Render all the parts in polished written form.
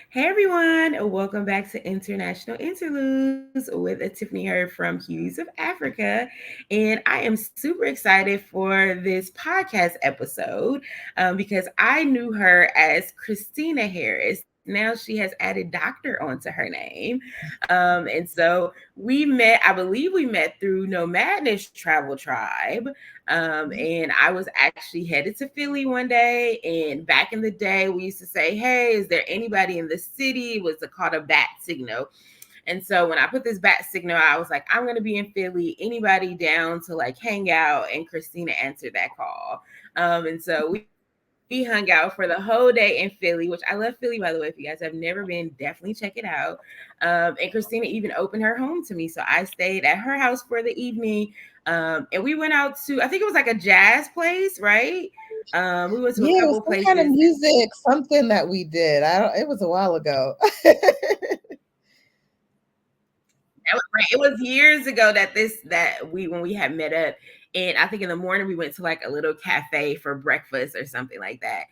Hey everyone, welcome back to International Interludes with Tiffany Hurd from Hues of Africa. And I am super excited for this podcast episode because I knew her as Christina Harris. Now she has added doctor onto her name. And so we met, I believe we met through Nomadness Travel Tribe. And I was actually headed to Philly one day. And back in the day, we used to say, "Hey, is there anybody in the city?" It was called a bat signal. And so when I put this bat signal, I was like, "I'm going to be in Philly. Anybody down to like hang out?" And Christina answered that call. And so we hung out for the whole day in Philly, which I love Philly, by the way. If you guys have never been, definitely check it out. And Christina even opened her home to me. So I stayed at her house for the evening. And we went out to, I think it was like a jazz place, right? We went to a Yeah, it was couple some kind of places. music, something that we did. I don't. It was a while ago. That was right. It was years ago that we when we had met up, and I think in the morning we went to like a little cafe for breakfast or something like that.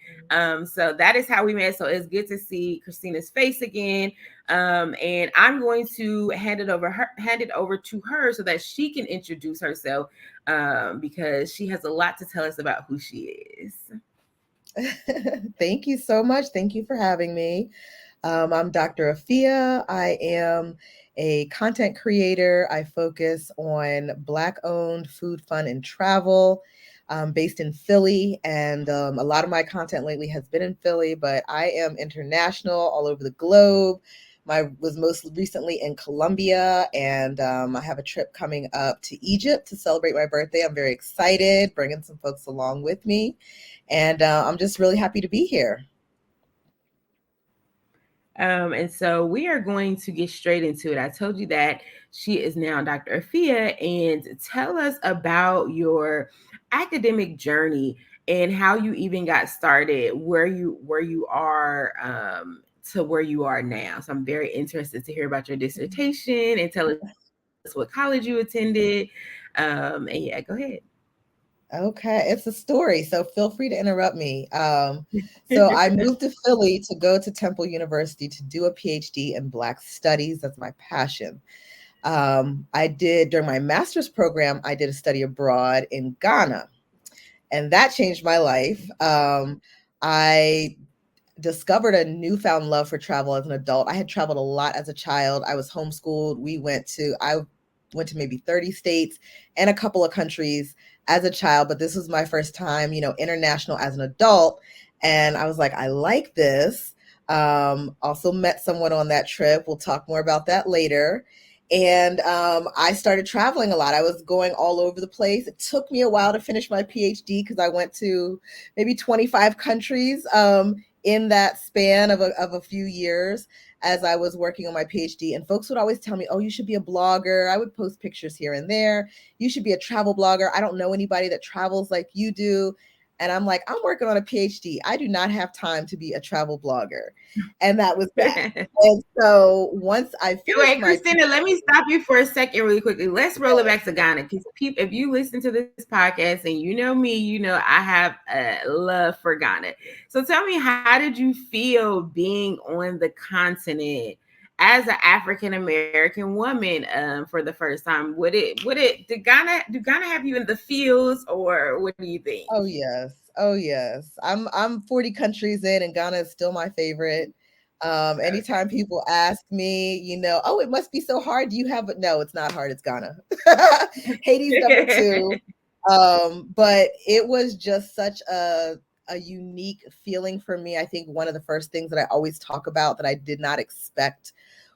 So that is how we met. So it's good to see Christina's face again. And I'm going to hand it over to her so that she can introduce herself, because she has a lot to tell us about who she is. Thank you so much. Thank you for having me. I'm Dr. Afia. I am a content creator. I focus on Black-owned food, fun, and travel. Based in Philly, and a lot of my content lately has been in Philly, but I am international, all over the globe. I was most recently in Colombia, and I have a trip coming up to Egypt to celebrate my birthday. I'm very excited, bringing some folks along with me, and I'm just really happy to be here. And so we are going to get straight into it. I told you that she is now Dr. Afia, and tell us about your academic journey and how you even got started, where you are to where you are now. So I'm very interested to hear about your dissertation and tell us what college you attended. And yeah, go ahead. Okay, it's a story, so feel free to interrupt me. So I moved to Philly to go to Temple University to do a PhD in Black Studies. That's my passion. I did during my master's program, I did a study abroad in Ghana, and that changed my life. I discovered a newfound love for travel as an adult. I had traveled a lot as a child. I was homeschooled. I went to maybe 30 states and a couple of countries as a child, but this was my first time, international as an adult. And I was like, I like this. Also met someone on that trip. We'll talk more about that later. And I started traveling a lot. I was going all over the place. It took me a while to finish my PhD because I went to maybe 25 countries. In that span of a few years as I was working on my PhD. And folks would always tell me, oh, you should be a blogger. I would post pictures here and there. You should be a travel blogger. I don't know anybody that travels like you do. And I'm like, I'm working on a PhD. I do not have time to be a travel blogger. And that was that. And so once I finished Wait, my Christina, let me stop you for a second really quickly. Let's roll it back to Ghana, because if you listen to this podcast and you know me, you know I have a love for Ghana. So tell me, how did you feel being on the continent as an African American woman for the first time? Do Ghana have you in the fields, or what do you think? Oh yes. Oh yes. I'm 40 countries in and Ghana is still my favorite. Anytime Okay. people ask me, oh, it must be so hard. Do you have it? No, it's not hard. It's Ghana. Haiti's number two. But it was just such a unique feeling for me. I think one of the first things that I always talk about that I did not expect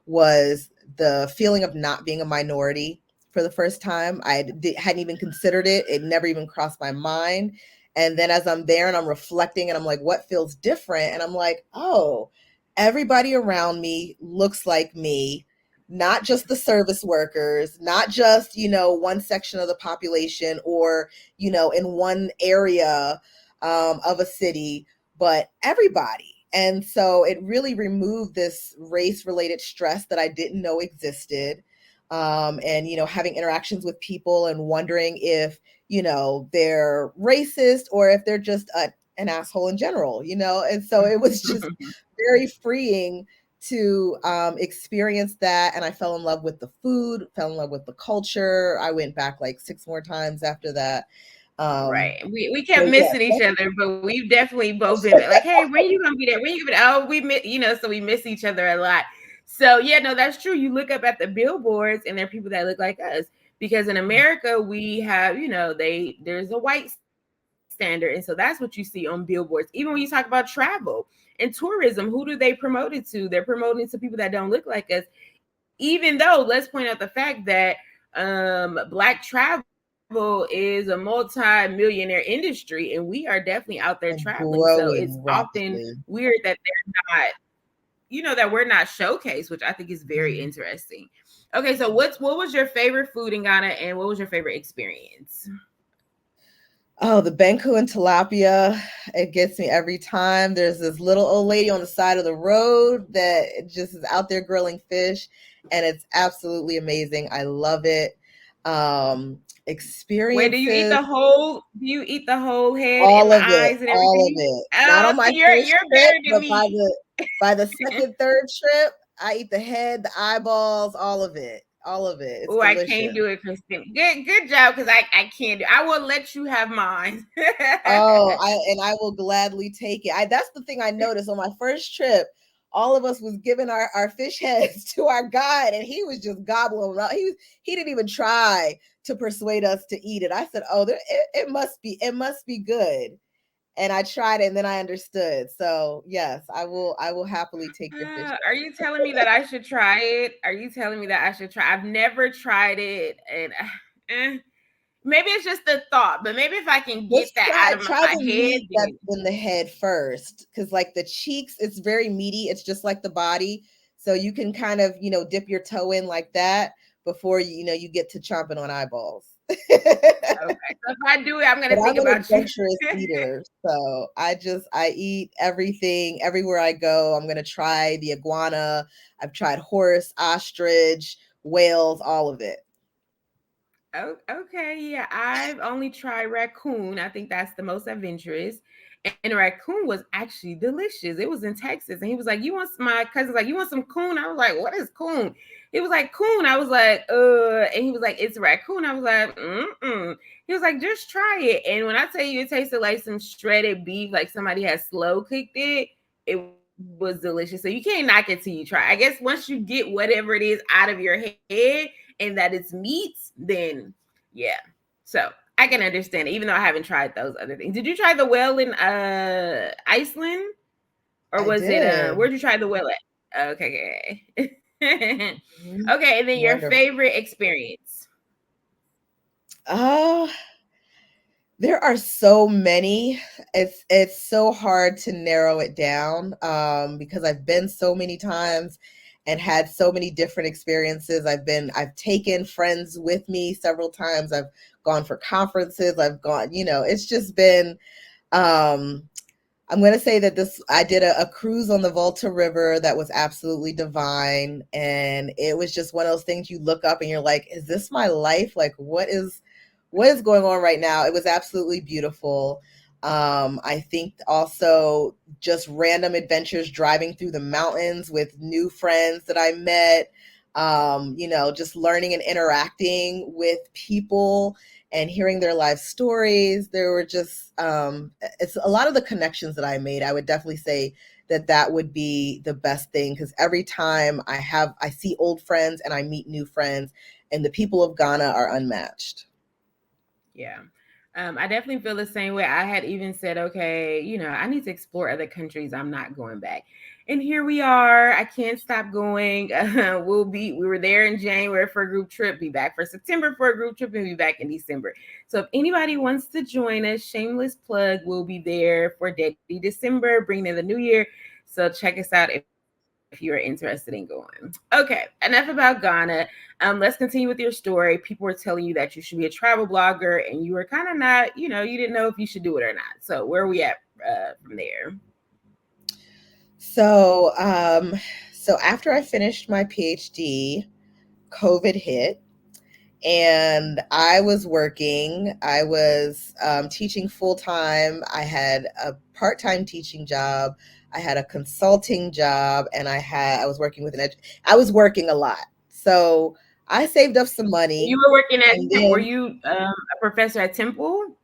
was the feeling of not being a minority for the first time. Hadn't even considered it. It never even crossed my mind. And then as I'm there and I'm reflecting and I'm like, what feels different? And I'm like, oh, everybody around me looks like me, not just the service workers, not just, one section of the population or, in one area of a city, but everybody. And so it really removed this race related stress that I didn't know existed. And, having interactions with people and wondering if, they're racist or if they're just an asshole in general. And so it was just very freeing to experience that. And I fell in love with the food, fell in love with the culture. I went back like 6 more times after that. Right. We kept So yeah, missing each other, but we've definitely both been like, hey, when you gonna be there? When you gonna be there? Oh, we miss, so we miss each other a lot. So yeah, no, that's true. You look up at the billboards and there are people that look like us. Because in America, we have, there's a white standard. And so that's what you see on billboards. Even when you talk about travel and tourism, who do they promote it to? They're promoting it to people that don't look like us. Even though, let's point out the fact that black travel is a multi-millionaire industry and we are definitely out there traveling. So it's growing often weird rapidly. that they're not, that we're not showcased, which I think is very Mhm. interesting. Okay, so what was your favorite food in Ghana and what was your favorite experience? Oh, the Banku and tilapia, it gets me every time. There's this little old lady on the side of the road that just is out there grilling fish, and it's absolutely amazing. I love it. Wait, Experiences, do you eat the whole head and all the of it, eyes and all of everything? it. Not Oh, on my so first you're trip, better than but by me. the second, third trip, I eat the head, the eyeballs, all of it. All of it. It's Oh, I can't delicious. do it, Christina. Good job, because I can't do. I will let you have mine. Oh, I will gladly take it. That's the thing I noticed on my first trip. All of us was giving our fish heads to our guide, and he was just gobbling them up. He didn't even try to persuade us to eat it. I said, "Oh, it must be good." And I tried it, and then I understood. So yes, I will happily take your fish Are you telling me that I should try it? Are you telling me that I should try? I've never tried it, and eh, maybe it's just the thought. But maybe if I can get Just that out of try my the head, meat that's then in the head first, because like the cheeks, it's very meaty. It's just like the body, so you can kind of dip your toe in like that before you get to chomping on eyeballs. okay. So if I do it, I'm But gonna think I'm an about you. adventurous eater, so I eat everything everywhere I go. I'm gonna try the iguana. I've tried horse, ostrich, whales, all of it. Oh, okay. Yeah, I've only tried raccoon. I think that's the most adventurous. And raccoon was actually delicious. It was in Texas. And he was like, You want my cousin's like, You want some coon? I was like, What is coon? He was like, Coon. I was like, and he was like, It's raccoon. I was like, mm. He was like, Just try it. And when I tell you it tasted like some shredded beef, like somebody had slow cooked it was delicious. So you can't knock it till you try. I guess once you get whatever it is out of your head and that it's meat, then yeah. So I can understand it, even though I haven't tried those other things. Did you try the whale in Iceland? Or I was it did. where'd you try the whale at? Okay, okay. Mhm. Okay, and then your Wonderful. favorite experience. Oh, there are so many. It's so hard to narrow it down because I've been so many times and had so many different experiences. I've taken friends with me several times. I've gone for conferences. I've gone, it's just been um I'm going to say that this I did a cruise on the Volta River that was absolutely divine, and it was just one of those things you look up and you're like, is this my life? Like what is going on right now? It was absolutely beautiful. I think also just random adventures driving through the mountains with new friends that I met, just learning and interacting with people and hearing their life stories. There were just it's a lot of the connections that I made. I would definitely say that would be the best thing, because every time I see old friends and I meet new friends, and the people of Ghana are unmatched. Yeah. I definitely feel the same way. I had even said, okay, I need to explore other countries. I'm not going back. And here we are. I can't stop going. We were there in January for a group trip, be back for September for a group trip, and be back in December. So if anybody wants to join us, shameless plug, we'll be there for Daddy December, bringing in the new year. So check us out if you're interested in going. Okay, enough about Ghana. Let's continue with your story. People were telling you that you should be a travel blogger, and you were kind of not, you didn't know if you should do it or not. So where are we at from there? So, so after I finished my PhD, COVID hit, and I was working. I was teaching full time. I had a part time teaching job. I had a consulting job, and I was working with I was working a lot. So I saved up some You money, were working at and Were then you a professor at Temple?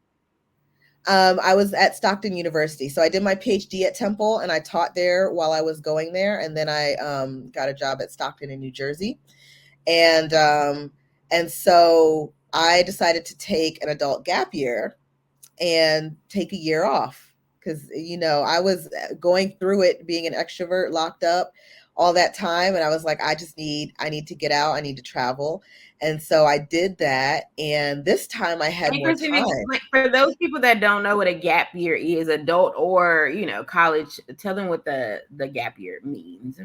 I was at Stockton University. So I did my PhD at Temple, and I taught there while I was going there. And then I got a job at Stockton in New Jersey. And so I decided to take an adult gap year and take a year off because I was going through it, being an extrovert, locked up all that time, and I was like, I need to get out, I need to travel. And so I did that, and this time I had Hey, more Christina, time. explain for those people that don't know what a gap year is, adult or college. Tell them what the gap year means.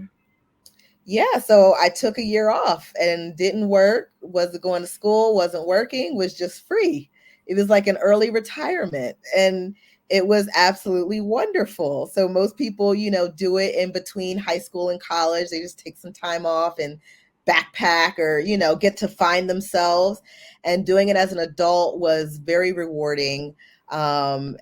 Yeah, so I took a year off and didn't work, wasn't going to school, wasn't working, was just free. It was like an early retirement, and it was absolutely wonderful. So most people, do it in between high school and college. They just take some time off and backpack or, get to find themselves. And doing it as an adult was very rewarding. And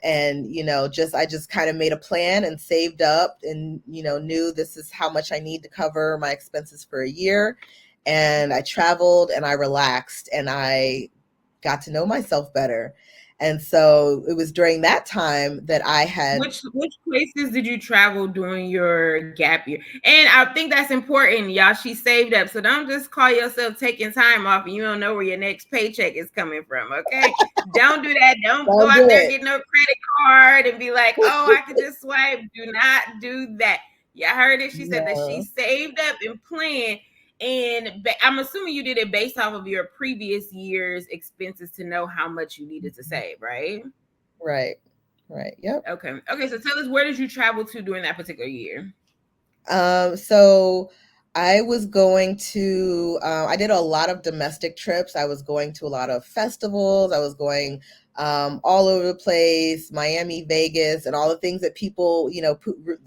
just I just kind of made a plan and saved up, and knew this is how much I need to cover my expenses for a year. And I traveled and I relaxed and I got to know myself better. And so it was during that time that I had. Which places did you travel during your gap year? And I think that's important, y'all. She saved up, so don't just call yourself taking time off and you don't know where your next paycheck is coming from. Okay, don't do that. Don't go Don't out do there it. get no credit card and be like, oh, I could just swipe. Do not do that. Y'all heard it. She said that she No. saved up and planned. And I'm assuming you did it based off of your previous year's expenses to know how much you needed to save, right? Right. Right. Yep. Okay. Okay. So tell us, where did you travel to during that particular year? So I was going to, I did a lot of domestic trips. I was going to a lot of festivals. I was going all over the place, Miami, Vegas, and all the things that people,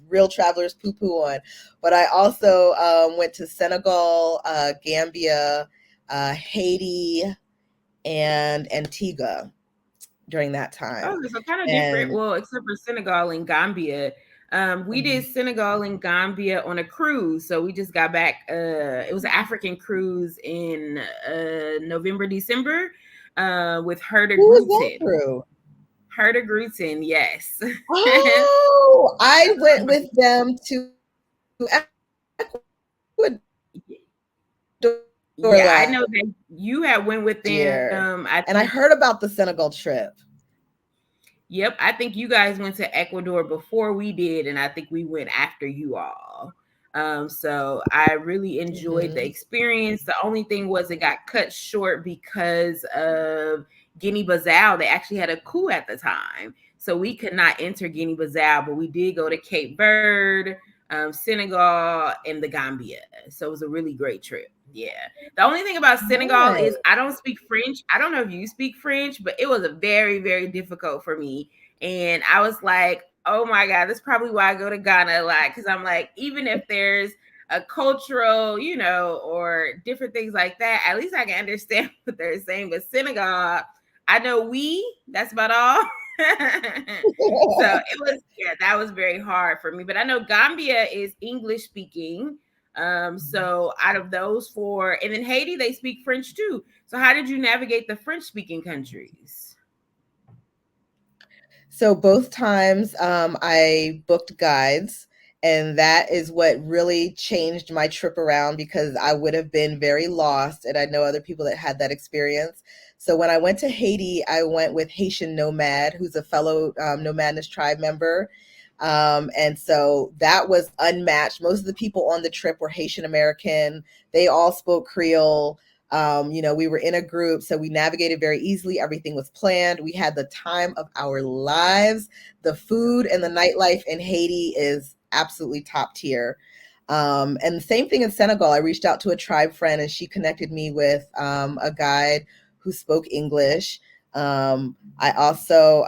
real travelers poo poo on. But I also went to Senegal, Gambia, Haiti, and Antigua during that time. Oh, so kind of different. And Well, except for Senegal and Gambia. We did Senegal and Gambia on a cruise. So we just got back. It was an African cruise in November, December, with Herder who was that Gruton. through? Herder Gruton, yes. Oh, I went with them to Ecuador Yeah, I last know that you had went with year, them. I and I think. heard about the Senegal trip. Yep, I think you guys went to Ecuador before we did, and I think we went after you all. So I really enjoyed the Mhm. experience. The only thing was it got cut short because of Guinea-Bissau. They actually had a coup at the time, so we could not enter Guinea-Bissau, but we did go to Cape Verde, Senegal, and the Gambia. So it was a really great trip. Yeah. The only thing about Senegal Nice. is I don't speak French. I don't know if you speak French, but it was a very, very difficult for me. And I was like, oh my God, that's probably why I go to Ghana a lot. Cause I'm like, even if there's a cultural, or different things like that, at least I can understand what they're saying. But Senegal, I know that's about all. So it was, yeah, that was very hard for me. But I know Gambia is English speaking. So out of those four, and then Haiti, they speak French too. So how did you navigate the French speaking countries? So both times I booked guides, and that is what really changed my trip around because I would have been very lost, and I know other people that had that experience. So when I went to Haiti, I went with Haitian Nomad, who's a fellow Nomadness tribe member. And so that was unmatched. Most of the people on the trip were Haitian American. They all spoke Creole. We were in a group, so we navigated very easily. Everything was planned. We had the time of our lives. The food and the nightlife in Haiti is absolutely top tier. And the same thing in Senegal. I reached out to a tribe friend, and she connected me with a guide who spoke English. I also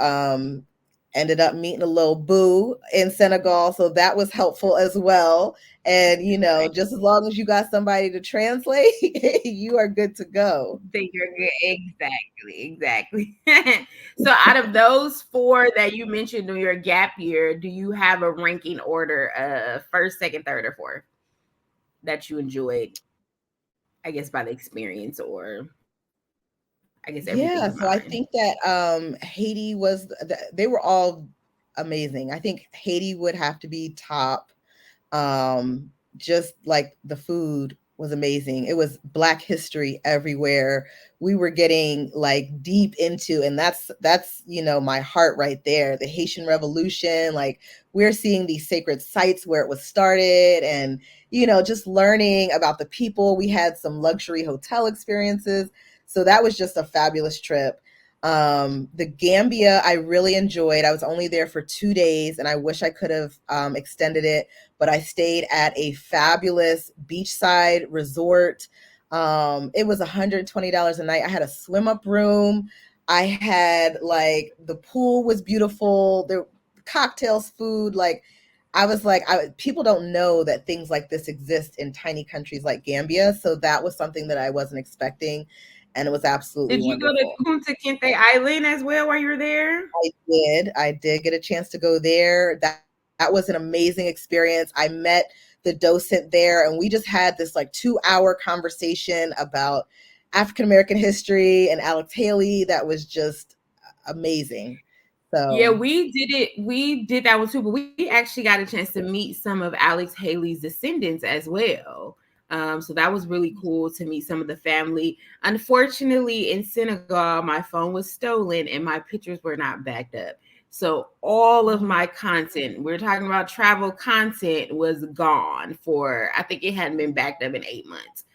Ended up meeting a little boo in Senegal, so that was helpful as well. And just as long as you got somebody to translate, you are good to go. Think you're good. Exactly. So out of those four that you mentioned in your gap year, do you have a ranking order of first, second, third, or fourth that you enjoyed, I guess, by the experience, or I guess everything Yeah, combined? so I think that Haiti was they were all amazing. I think Haiti would have to be top. Just like the food was amazing. It was Black history everywhere. We were getting like deep into, and that's my heart right there. The Haitian Revolution, like we're seeing these sacred sites where it was started, and just learning about the people. We had some luxury hotel experiences, so that was just a fabulous trip. The Gambia I really enjoyed. I was only there for 2 days, and I wish I could have extended it, but I stayed at a fabulous beachside resort. It was $120 a night. I had a swim up room. I had like the pool was beautiful. There cocktails, food. Like I was like, people don't know that things like this exist in tiny countries like Gambia. So that was something that I wasn't expecting, and it was absolutely Did you go to wonderful. Kunta Kinte Island as well while you were there? I did get a chance to go there. That was an amazing experience. I met the docent there, and we just had this like 2-hour conversation about African American history and Alex Haley. That was just amazing. Yeah, So we did it. We did that one too, but we actually got a chance to meet some of Alex Haley's descendants as well. So that was really cool to meet some of the family. Unfortunately, in Senegal, my phone was stolen and my pictures were not backed up. So all of my content, we're talking about travel content, was gone for, I think it hadn't been backed up in 8 months.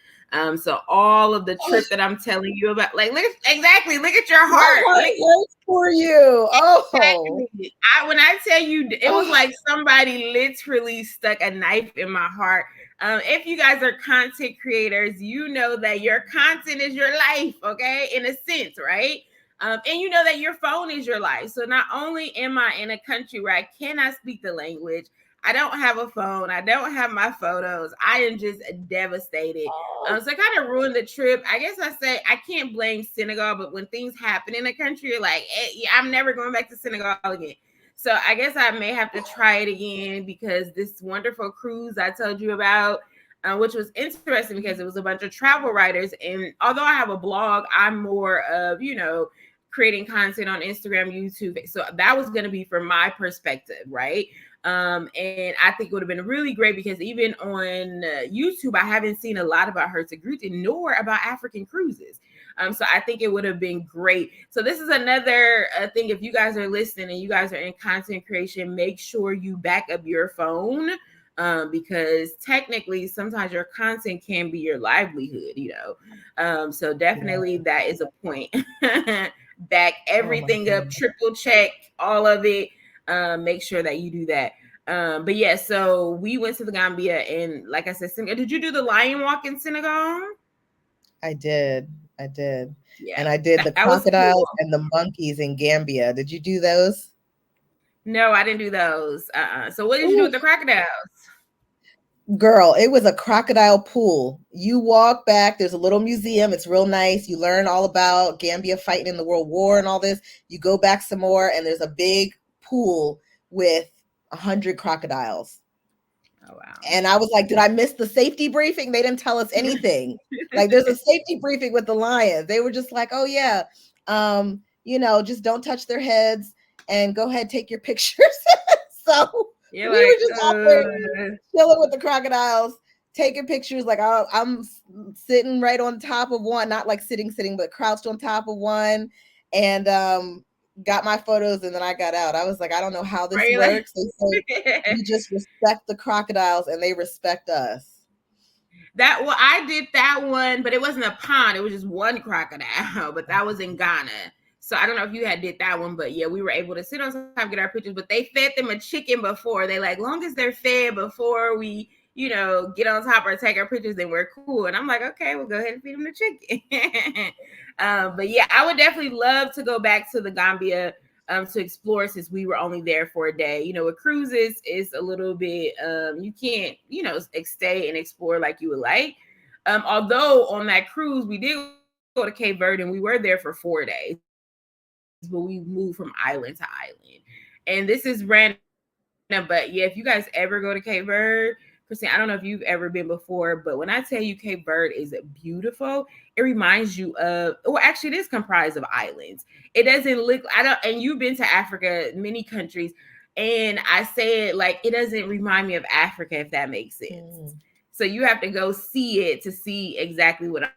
So all of the trip that I'm telling you about, like, exactly, look at your my heart. heart hurts for you. Oh, Exactly. When I tell you, it was oh, like somebody literally stuck a knife in my heart. If you guys are content creators, you know that your content is your life, okay? In a sense, right? And you know that your phone is your life. So not only am I in a country where I cannot speak the language, I don't have a phone, I don't have my photos. I am just devastated. oh. So it kind of ruined the trip. I guess I say I can't blame Senegal, but when things happen in a country, you're like, hey, I'm never going back to Senegal again. So I guess I may have to try it again because this wonderful cruise I told you about, which was interesting because it was a bunch of travel writers. And although I have a blog, I'm more of, creating content on Instagram, YouTube. So that was going to be from my perspective, right? And I think it would have been really great because even on YouTube, I haven't seen a lot about Herzegovina nor about African cruises. So I think it would have been great. So this is another thing. If you guys are listening and you guys are in content creation, make sure you back up your phone, because technically sometimes your content can be your livelihood. So definitely Yeah. that is a point. Back Oh my everything up, goodness. triple check all of it. Make sure that you do that. But yeah, so we went to the Gambia, and like I said, Senegal. Did you do the lion walk in Senegal? I did. I did. Yeah, And I did the that was cool. crocodiles and the monkeys in Gambia. Did you do those? No, I didn't do those. So what did you do Ooh, with the crocodiles? girl, it was a crocodile pool. You walk back, there's a little museum. It's real nice. You learn all about Gambia fighting in the World War and all this. You go back some more, and there's a big pool with 100 crocodiles. Oh wow. And I was like, did I miss the safety briefing? They didn't tell us anything. Like there's a safety briefing with the lions. They were just like, oh yeah, just don't touch their heads and go ahead, take your pictures. So You're we were like, just out there chilling with the crocodiles, taking pictures. Like I'm sitting right on top of one, not like sitting, but crouched on top of one, and got my photos, and then I got out. I was like, I don't know how are this you like? works. They say we just respect the crocodiles and they respect us. That well, I did that one, but it wasn't a pond. It was just one crocodile, but that was in Ghana. So I don't know if you had did that one, but yeah, we were able to sit on top, get our pictures. But they fed them a chicken before. They like, long as they're fed before we, get on top or take our pictures, then we're cool. And I'm like, okay, we'll go ahead and feed them the chicken. But yeah, I would definitely love to go back to the Gambia. to explore, since we were only there for a day. With cruises, it's a little bit, you can't, stay and explore like you would like. Although on that cruise, we did go to Cape Verde and we were there for 4 days, but we moved from island to island. And this is random, but yeah, if you guys ever go to Cape Verde, Christine, I don't know if you've ever been before, but when I tell you Cape Verde is beautiful, it reminds you of, well, actually, it is comprised of islands. It doesn't look, I don't, and you've been to Africa, many countries, and I say it like it doesn't remind me of Africa, if that makes sense. So you have to go see it to see exactly what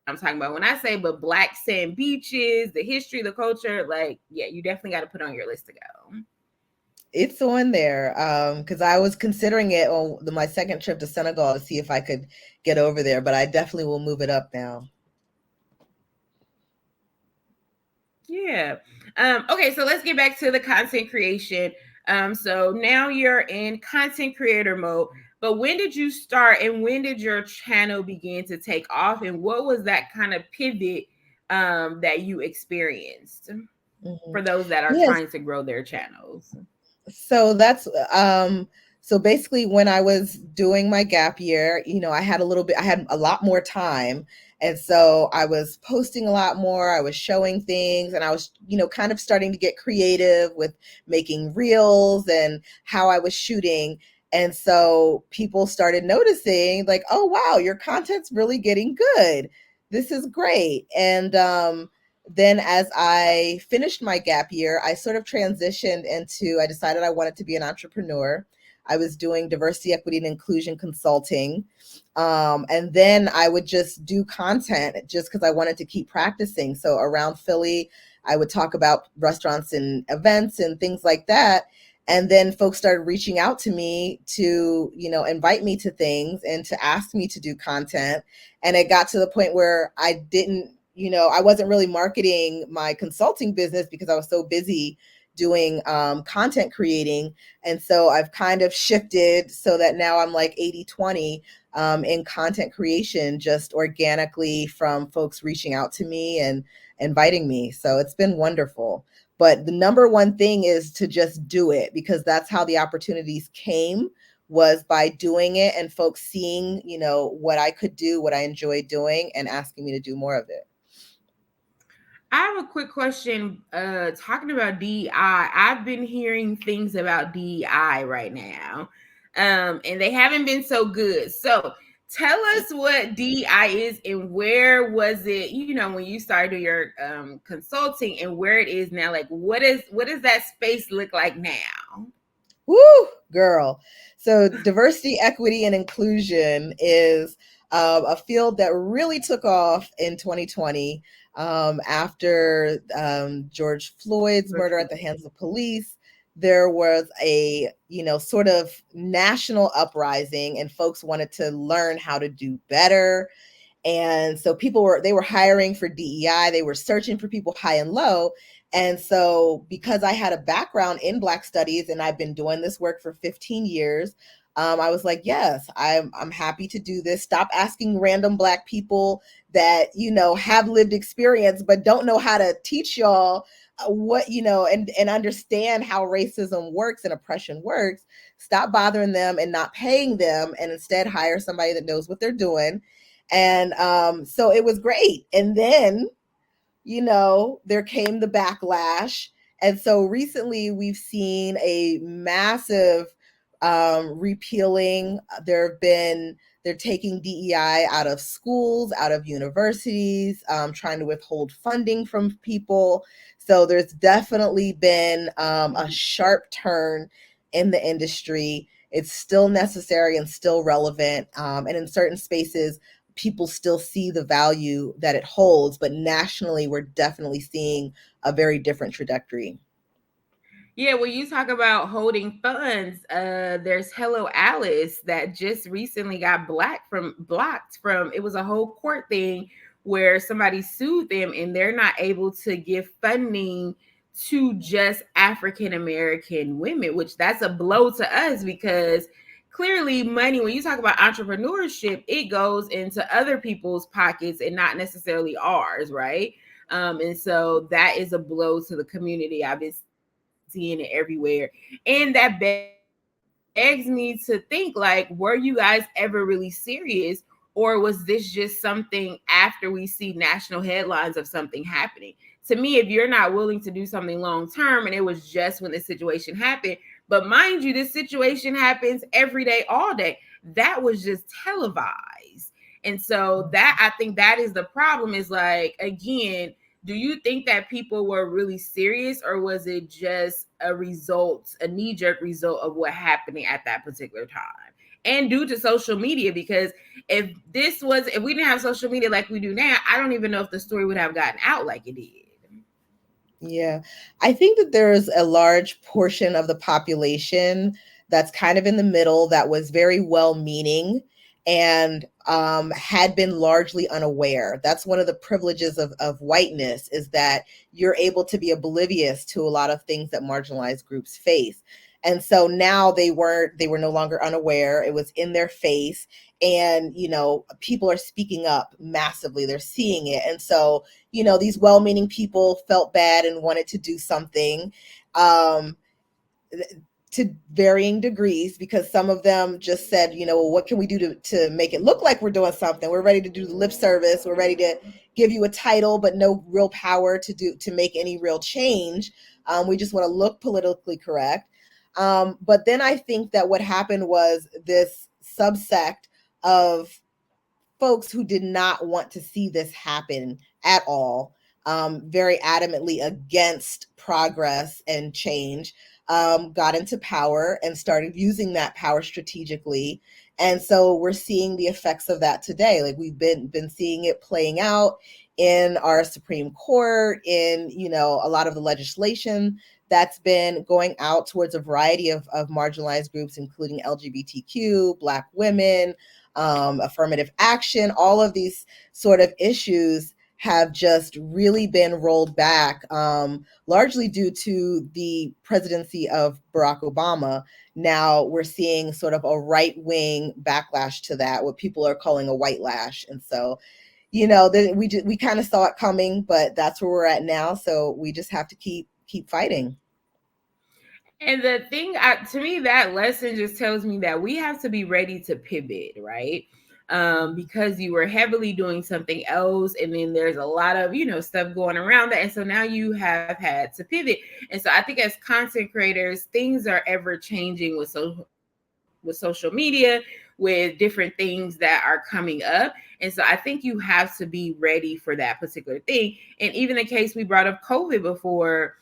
I'm talking about. When I say but black sand beaches, the history, the culture, like, yeah, you definitely got to put on your list to go. It's on there because I was considering it on my second trip to Senegal to see if I could get over there, but I definitely will move it up now. Yeah. Okay, so let's get back to the content creation. So now you're in content creator mode, but when did you start and when did your channel begin to take off? And what was that kind of pivot that you experienced Mhm. for those that are Yes. trying to grow their channels? So that's so basically when I was doing my gap year, I had a lot more time. And so I was posting a lot more, I was showing things, and I was, kind of starting to get creative with making reels and how I was shooting. And so people started noticing, like, oh wow, your content's really getting good. This is great. And then as I finished my gap year, I sort of transitioned into, I decided I wanted to be an entrepreneur. I was doing diversity, equity, and inclusion consulting. And then I would just do content just because I wanted to keep practicing. So around Philly, I would talk about restaurants and events and things like that. And then folks started reaching out to me to, invite me to things and to ask me to do content. And it got to the point where I wasn't really marketing my consulting business because I was so busy doing content creating. And so I've kind of shifted so that now I'm like 80/20 in content creation, just organically from folks reaching out to me and inviting me. So it's been wonderful. But the number one thing is to just do it, because that's how the opportunities came, was by doing it and folks seeing, what I could do, what I enjoy doing, and asking me to do more of it. I have a quick question. Talking about DEI, I've been hearing things about DEI right now, and they haven't been so good. So, tell us what DEI is and where was it? When you started your consulting, and where it is now. Like, what does that space look like now? Woo, girl. So, diversity, equity, and inclusion is a field that really took off in 2020 after George Floyd's murder at the hands of police. There was a, sort of national uprising, and folks wanted to learn how to do better. And so they were hiring for DEI, they were searching for people high and low. And so because I had a background in Black studies and I've been doing this work for 15 years, I was like, yes, I'm happy to do this. Stop asking random Black people that, have lived experience, but don't know how to teach y'all what, and understand how racism works and oppression works. Stop bothering them and not paying them, and instead hire somebody that knows what they're doing. And so it was great. And then, there came the backlash. And so recently we've seen a massive repealing. They're taking DEI out of schools, out of universities, trying to withhold funding from people. So there's definitely been a sharp turn in the industry. It's still necessary and still relevant. And in certain spaces, people still see the value that it holds, but nationally, we're definitely seeing a very different trajectory. Yeah, when you talk about holding funds, there's Hello Alice that just recently got blocked from, it was a whole court thing where somebody sued them and they're not able to give funding to just African American women, which that's a blow to us because clearly money, when you talk about entrepreneurship, it goes into other people's pockets and not necessarily ours, right? And so that is a blow to the community. I've been seeing it everywhere. And that begs me to think, like, were you guys ever really serious? Or was this just something after we see national headlines of something happening? To me, if you're not willing to do something long term, and it was just when the situation happened, but mind you, this situation happens every day, all day. That was just televised. And so that, I think that is the problem, is like, again, do you think that people were really serious, or was it just a result, a knee-jerk result of what happening at that particular time? And due to social media, because if we didn't have social media like we do now, I don't even know if the story would have gotten out like it did. Yeah. I think that there's a large portion of the population that's kind of in the middle that was very well meaning and had been largely unaware. That's one of the privileges of whiteness, is that you're able to be oblivious to a lot of things that marginalized groups face. And so now they were no longer unaware. It was in their face. And, people are speaking up massively. They're seeing it. And so, these well-meaning people felt bad and wanted to do something. Um, to varying degrees, because some of them just said, well, what can we do to make it look like we're doing something? We're ready to do the lip service. We're ready to give you a title, but no real power to make any real change. We just want to look politically correct. But then I think that what happened was this subsect of folks who did not want to see this happen at all, very adamantly against progress and change, got into power and started using that power strategically. And so we're seeing the effects of that today. Like, we've been seeing it playing out in our Supreme Court, in a lot of the legislation that's been going out towards a variety of marginalized groups, including LGBTQ, Black women, affirmative action. All of these sort of issues have just really been rolled back, largely due to the presidency of Barack Obama. Now we're seeing sort of a right-wing backlash to that, what people are calling a white lash. And so, we kind of saw it coming, but that's where we're at now. So we just have to keep fighting. And the thing, to me, that lesson just tells me that we have to be ready to pivot, right? Because you were heavily doing something else, and then there's a lot of stuff going around that, and so now you have had to pivot. And so I think as content creators, things are ever changing with social media, with different things that are coming up. And so I think you have to be ready for that particular thing. And even the case we brought up COVID before,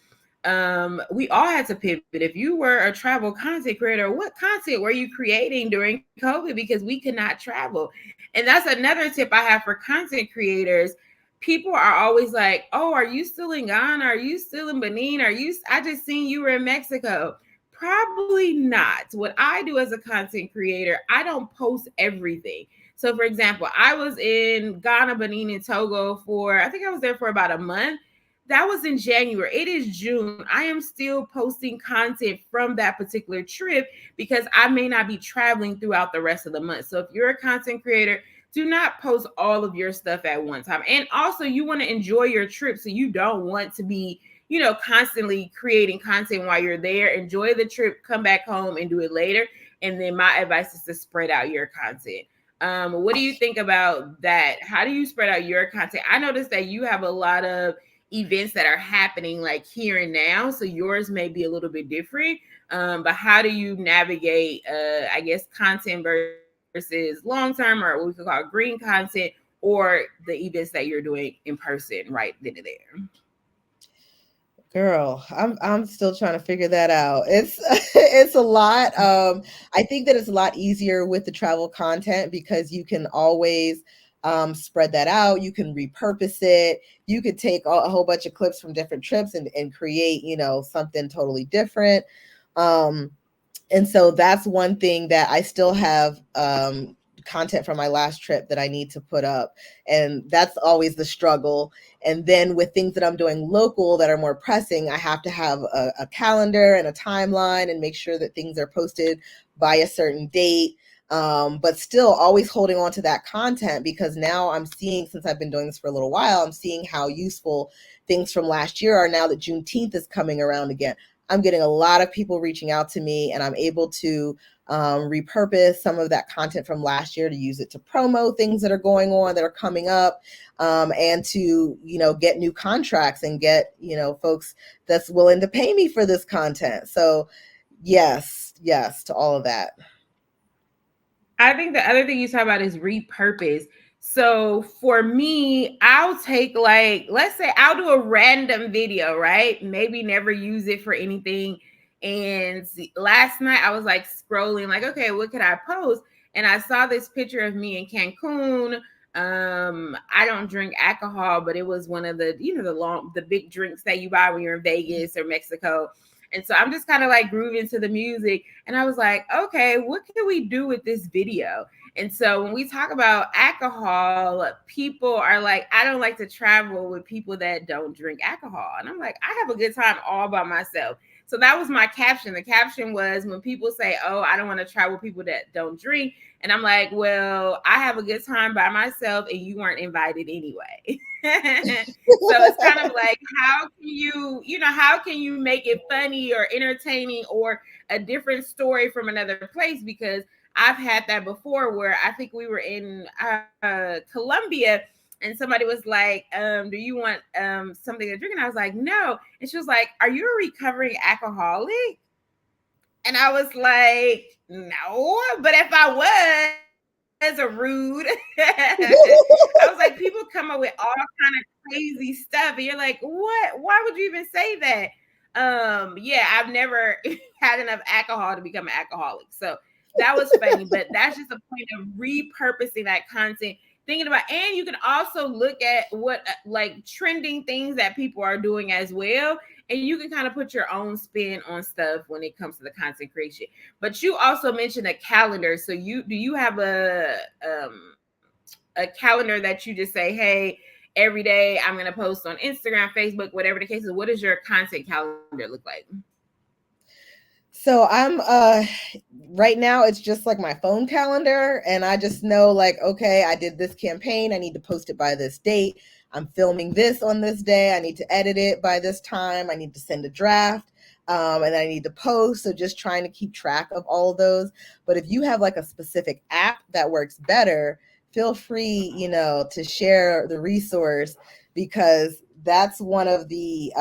we all had to pivot. If you were a travel content creator, what content were you creating during COVID? Because we could not travel. And that's another tip I have for content creators. People are always like, oh, are you still in Ghana? Are you still in Benin? I just seen you were in Mexico. Probably not. What I do as a content creator, I don't post everything. So, for example, I was in Ghana, Benin, and Togo I think I was there for about a month. That was in January. It is June. I am still posting content from that particular trip because I may not be traveling throughout the rest of the month. So if you're a content creator, do not post all of your stuff at one time. And also, you want to enjoy your trip. So you don't want to be, constantly creating content while you're there. Enjoy the trip, come back home and do it later. And then my advice is to spread out your content. What do you think about that? How do you spread out your content? I noticed that you have a lot of events that are happening like here and now, so yours may be a little bit different, but how do you navigate I guess content versus long term, or what we could call green content, or the events that you're doing in person right then and there? Girl, I'm still trying to figure that out. It's it's a lot. I think that it's a lot easier with the travel content because you can always spread that out. You can repurpose it. You could take a whole bunch of clips from different trips and create, something totally different. Um, and so that's one thing that I still have content from my last trip that I need to put up. And that's always the struggle. And then with things that I'm doing local that are more pressing, I have to have a calendar and a timeline and make sure that things are posted by a certain date. but still always holding on to that content, because now I'm seeing, since I've been doing this for a little while, I'm seeing how useful things from last year are now that Juneteenth is coming around again. I'm getting a lot of people reaching out to me, and I'm able to repurpose some of that content from last year to use it to promo things that are going on, that are coming up, and to, get new contracts and get, folks that's willing to pay me for this content. So yes to all of that. I think the other thing you talk about is repurpose. So for me, I'll take, like, let's say I'll do a random video, right? Maybe never use it for anything. And last night I was like scrolling, like, okay, what could I post? And I saw this picture of me in Cancun. I don't drink alcohol, but it was one of the, the big drinks that you buy when you're in Vegas or Mexico. And so I'm just kind of like grooving to the music. And I was like, okay, what can we do with this video? And so when we talk about alcohol, people are like, I don't like to travel with people that don't drink alcohol. And I'm like, I have a good time all by myself. So that was my caption. The caption was, when people say, oh, I don't want to travel with people that don't drink. And I'm like, well, I have a good time by myself and you weren't invited anyway. So it's kind of like, how can how can you make it funny or entertaining or a different story from another place? Because I've had that before, where I think we were in Colombia, and somebody was like, do you want something to drink? And I was like, no. And she was like, are you a recovering alcoholic? And I was like, no, but if I was a rude, I was like, people come up with all kind of crazy stuff, and you're like, what? Why would you even say that? Yeah, I've never had enough alcohol to become an alcoholic, so that was funny. But that's just a point of repurposing that content, thinking about, and you can also look at what like trending things that people are doing as well, and you can kind of put your own spin on stuff when it comes to the content creation. But you also mentioned a calendar. So you have a calendar that you just say, hey, every day I'm going to post on Instagram, Facebook, whatever the case is? What does your content calendar look like? So I'm right now it's just like my phone calendar, and I just know, like, okay, I did this campaign, I need to post it by this date. I'm filming this on this day. I need to edit it by this time. I need to send a draft. And I need to post. So just trying to keep track of all of those. But if you have like a specific app that works better, feel free, to share the resource, because that's one of the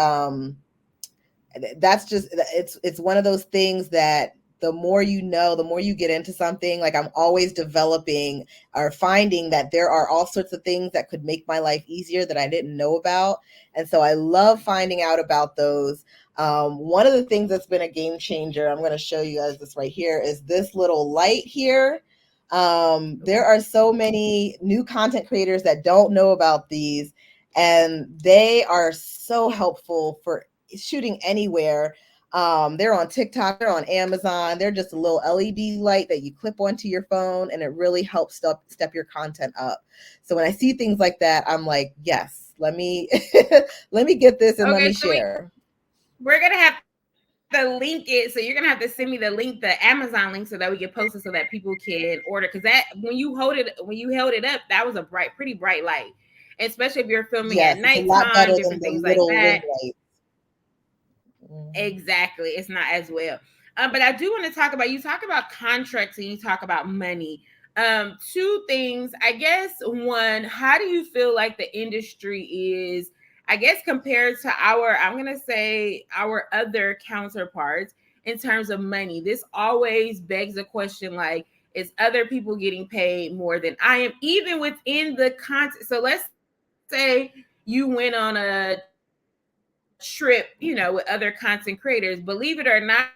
that's just it's one of those things that the more you know, the more you get into something. Like, I'm always developing or finding that there are all sorts of things that could make my life easier that I didn't know about. And so I love finding out about those. One of the things that's been a game changer, I'm going to show you guys this right here, is this little light here. There are so many new content creators that don't know about these, and they are so helpful for shooting anywhere. They're on TikTok, they're on Amazon. They're just a little LED light that you clip onto your phone, and it really helps step your content up. So when I see things like that, I'm like, yes, let me let me get this and let Okay, me so share. we're gonna have to link it. So you're gonna have to send me the link, the Amazon link, so that we can post it so that people can order. Because that, when you held it up, that was a pretty bright light, especially if you're filming at Yes, it's a lot nighttime, better different than things the like little that. ring light. Mhm. Exactly. It's not as well. But I do want to talk about, you talk about contracts and you talk about money. Two things, I guess. One, how do you feel like the industry is, I guess, compared to I'm going to say, our other counterparts in terms of money? This always begs a question, like, is other people getting paid more than I am, even within the content? So let's say you went on a trip, with other content creators. Believe it or not,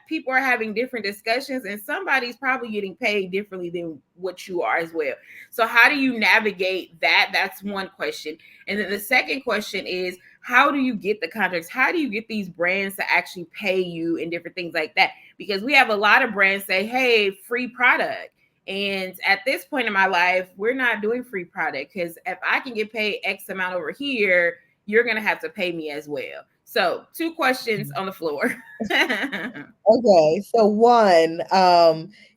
people are having different discussions, and somebody's probably getting paid differently than what you are as well. So how do you navigate that? That's one question. And then the second question is, how do you get the contracts? How do you get these brands to actually pay you and different things like that? Because we have a lot of brands say, hey, free product. And at this point in my life, we're not doing free product, because if I can get paid X amount over here, you're going to have to pay me as well. So, two questions on the floor. Okay, so one,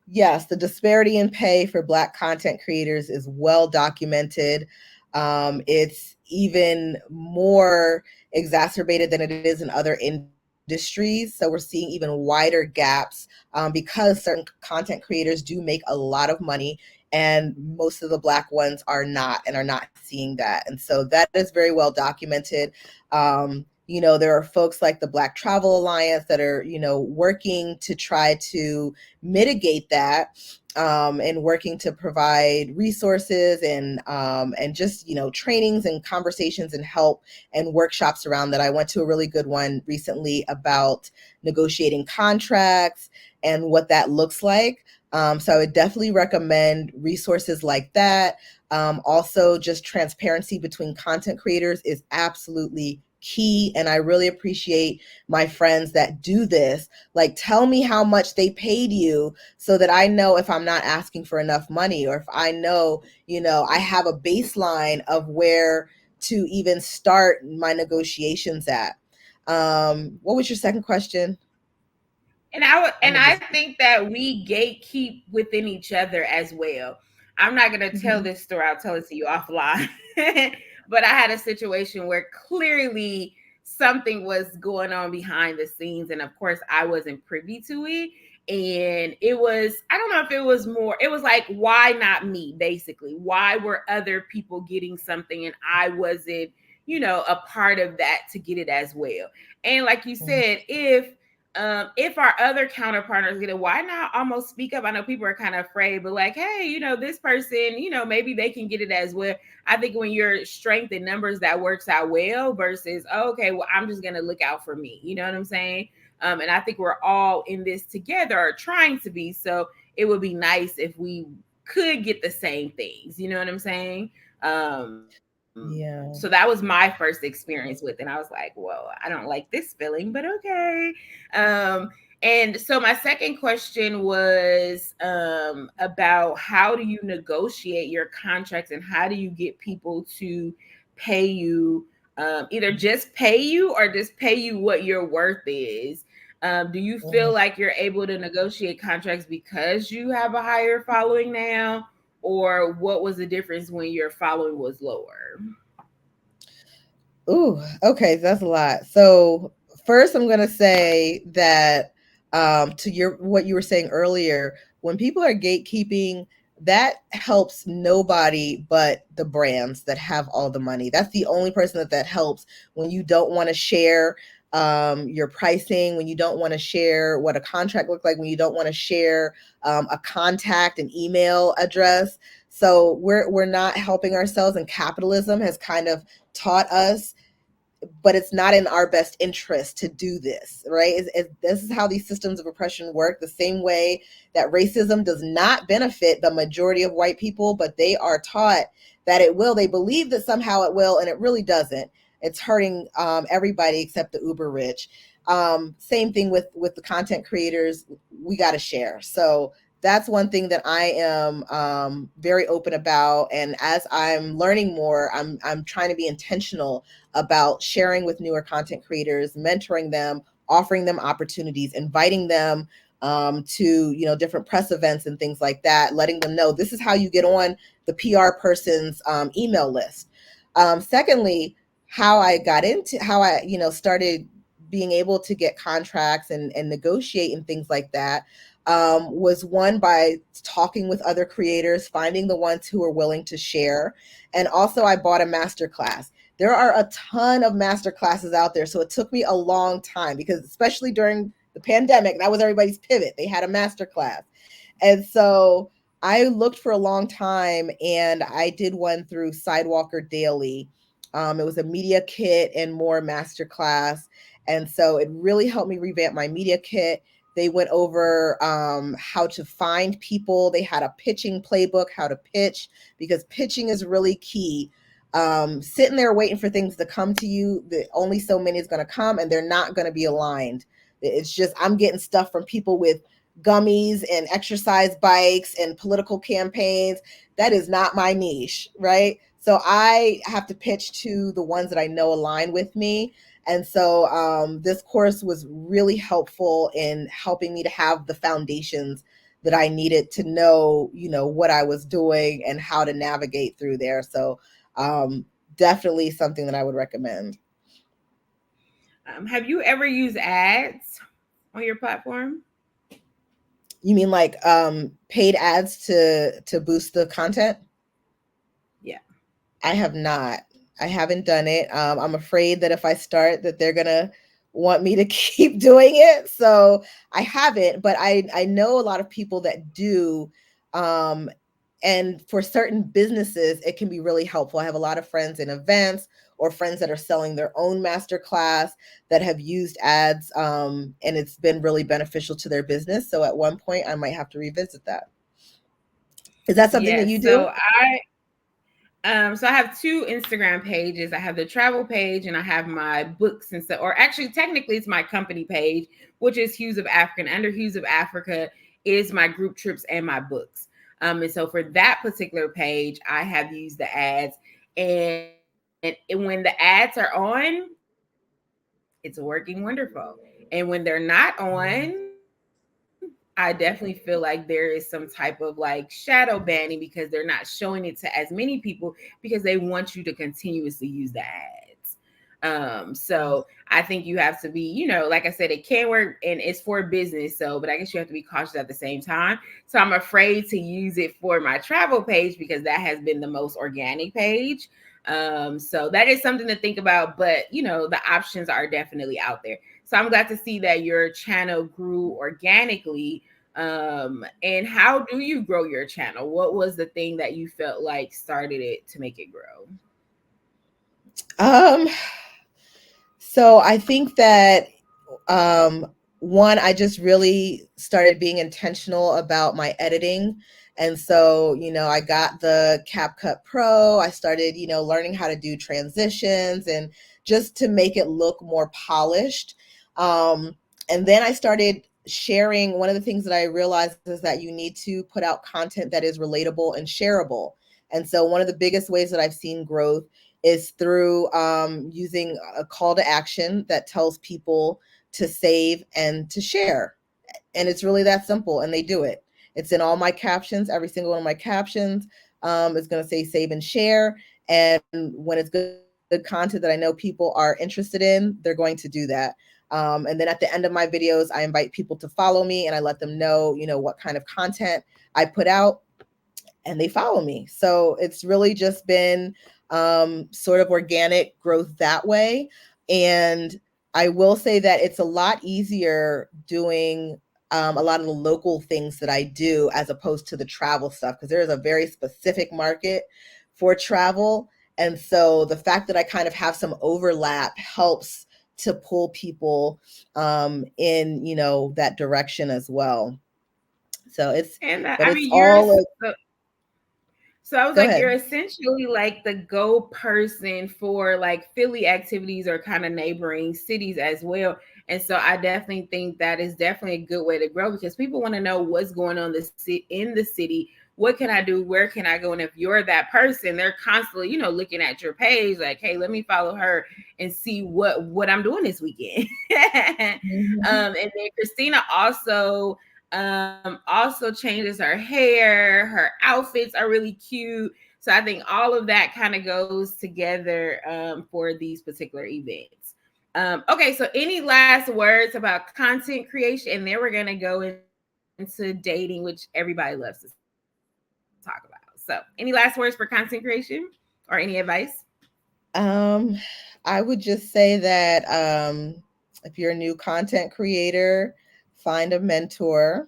Yes, the disparity in pay for Black content creators is well documented. It's even more exacerbated than it is in other industries. So we're seeing even wider gaps because certain content creators do make a lot of money, and most of the Black ones are not and are not seeing that. And so that is very well documented. There are folks like the Black Travel Alliance that are, working to try to mitigate that, and working to provide resources and just trainings and conversations and help and workshops around that. I went to a really good one recently about negotiating contracts and what that looks like. So I would definitely recommend resources like that. Also, just transparency between content creators is absolutely key, and I really appreciate my friends that do this. Like, tell me how much they paid you so that I know if I'm not asking for enough money, or if I know, I have a baseline of where to even start my negotiations at. What was your second question? I'm And gonna I just. think that we gatekeep within each other as well. I'm not gonna tell Mhm. this story, I'll tell it to you offline. But I had a situation where clearly something was going on behind the scenes, and of course I wasn't privy to it. And it was, I don't know if it was more, it was like, why not me? Basically, why were other people getting something and I wasn't, a part of that to get it as well? And like you Mhm. said, if our other counterpartners get it, why not almost speak up? I know people are kind of afraid, but like, hey, this person, maybe they can get it as well. I think when you're strength in numbers, that works out well versus, oh, okay, well, I'm just gonna look out for me. You know what I'm saying? And I think we're all in this together, or trying to be. So it would be nice if we could get the same things. You know what I'm saying? So that was Yeah. my first experience with it. And I was like, whoa, I don't like this feeling, but okay. And so my second question was about how do you negotiate your contracts and how do you get people to pay you, either just pay you or just pay you what your worth is. Do you feel Mhm. like you're able to negotiate contracts because you have a higher following now, or what was the difference when your following was lower? Ooh, okay, that's a lot. So first, I'm gonna say that, to your what you were saying earlier, when people are gatekeeping, that helps nobody but the brands that have all the money. That's the only person that helps when you don't want to share your pricing, when you don't want to share what a contract looks like, when you don't want to share a contact, an email address. So we're not helping ourselves, and capitalism has kind of taught us, but it's not in our best interest to do this, right? This is how these systems of oppression work, the same way that racism does not benefit the majority of white people, but they are taught that it will. They believe that somehow it will, and it really doesn't. It's hurting everybody except the uber rich. Same thing with the content creators. We got to share. So that's one thing that I am very open about. And as I'm learning more, I'm trying to be intentional about sharing with newer content creators, mentoring them, offering them opportunities, inviting them to different press events and things like that, letting them know this is how you get on the PR person's email list. Secondly, how I started being able to get contracts and negotiate and things like that, was one by talking with other creators, finding the ones who are willing to share. And also, I bought a master class. There are a ton of master classes out there. So it took me a long time, because especially during the pandemic, that was everybody's pivot. They had a master class. And so I looked for a long time, and I did one through Sidewalker Daily. It was a media kit and more masterclass. And so it really helped me revamp my media kit. They went over how to find people. They had a pitching playbook, how to pitch, because pitching is really key. Sitting there waiting for things to come to you, that only so many is going to come, and they're not going to be aligned. It's just, I'm getting stuff from people with gummies and exercise bikes and political campaigns. That is not my niche, right? So I have to pitch to the ones that I know align with me. And so this course was really helpful in helping me to have the foundations that I needed to know, what I was doing and how to navigate through there. So, definitely something that I would recommend. Have you ever used ads on your platform? You mean like paid ads to boost the content? Yeah. I have not. I haven't done it. I'm afraid that if I start, that they're gonna want me to keep doing it. So I haven't, but I know a lot of people that do. Um, and for certain businesses, it can be really helpful. I have a lot of friends in events or friends that are selling their own master class that have used ads, and it's been really beneficial to their business. So at one point, I might have to revisit that. Is that something that you Yes. do? So I have two Instagram pages. I have the travel page and I have my books and stuff. Or actually, technically, it's my company page, which is Hues of Africa. And under Hues of Africa is my group trips and my books. And so for that particular page, I have used the ads. And when the ads are on, it's working wonderful. And when they're not on, I definitely feel like there is some type of like shadow banning because they're not showing it to as many people because they want you to continuously use the ads. So I think you have to be, like I said, it can work and it's for business. So, but I guess you have to be cautious at the same time. So I'm afraid to use it for my travel page because that has been the most organic page. So that is something to think about, but the options are definitely out there. So I'm glad to see that your channel grew organically. And how do you grow your channel? What was the thing that you felt like started it to make it grow? Um, so I think that um, one, I just really started being intentional about my editing. And so, I got the CapCut Pro. I started, learning how to do transitions and just to make it look more polished. Um, and then I started sharing. One of the things that I realized is that you need to put out content that is relatable and shareable. And so, one of the biggest ways that I've seen growth is through using a call to action that tells people to save and to share. And it's really that simple, and they do it. It's in all my captions. Every single one of my captions is going to say save and share. And when it's good content that I know people are interested in, they're going to do that. And then at the end of my videos, I invite people to follow me and I let them know, what kind of content I put out, and they follow me. So it's really just been sort of organic growth that way. And I will say that it's a lot easier doing a lot of the local things that I do as opposed to the travel stuff because there is a very specific market for travel. And so the fact that I kind of have some overlap helps to pull people in, that direction as well. So And but I it's mean, all so I was go like, you're ahead. essentially like the go person for like Philly activities or kind of neighboring cities as well. And so I definitely think that is definitely a good way to grow because people want to know what's going on in the city. What can I do? Where can I go? And if you're that person, they're constantly, looking at your page like, hey, let me follow her and see what I'm doing this weekend. Mhm. And then Christina also changes her hair, her outfits are really cute. So I think all of that kind of goes together for these particular events. Okay, so any last words about content creation? And then we're gonna go into dating, which everybody loves to talk about. So any last words for content creation or any advice? Um, I would just say that if you're a new content creator, find a mentor,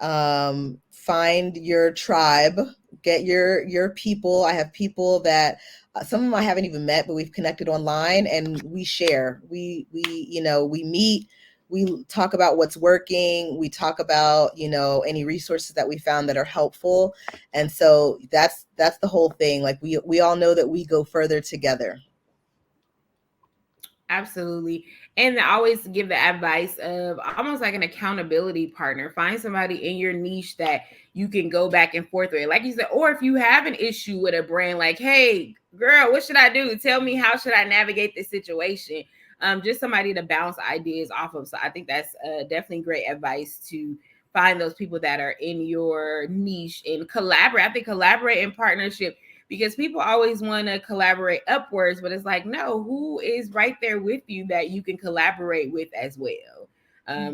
find your tribe, get your people. I have people that some of them I haven't even met, but we've connected online and we share. We meet. We talk about what's working. We talk about any resources that we found that are helpful, and so that's the whole thing. Like we all know that we go further together. Absolutely. And I always give the advice of almost like an accountability partner. Find somebody in your niche that you can go back and forth with. Like you said, or if you have an issue with a brand, like, hey, girl, what should I do? Tell me how should I navigate this situation? Just somebody to bounce ideas off of. So I think that's definitely great advice to find those people that are in your niche and collaborate. I think collaborate in partnership, because people always want to collaborate upwards, but it's like, no, who is right there with you that you can collaborate with as well?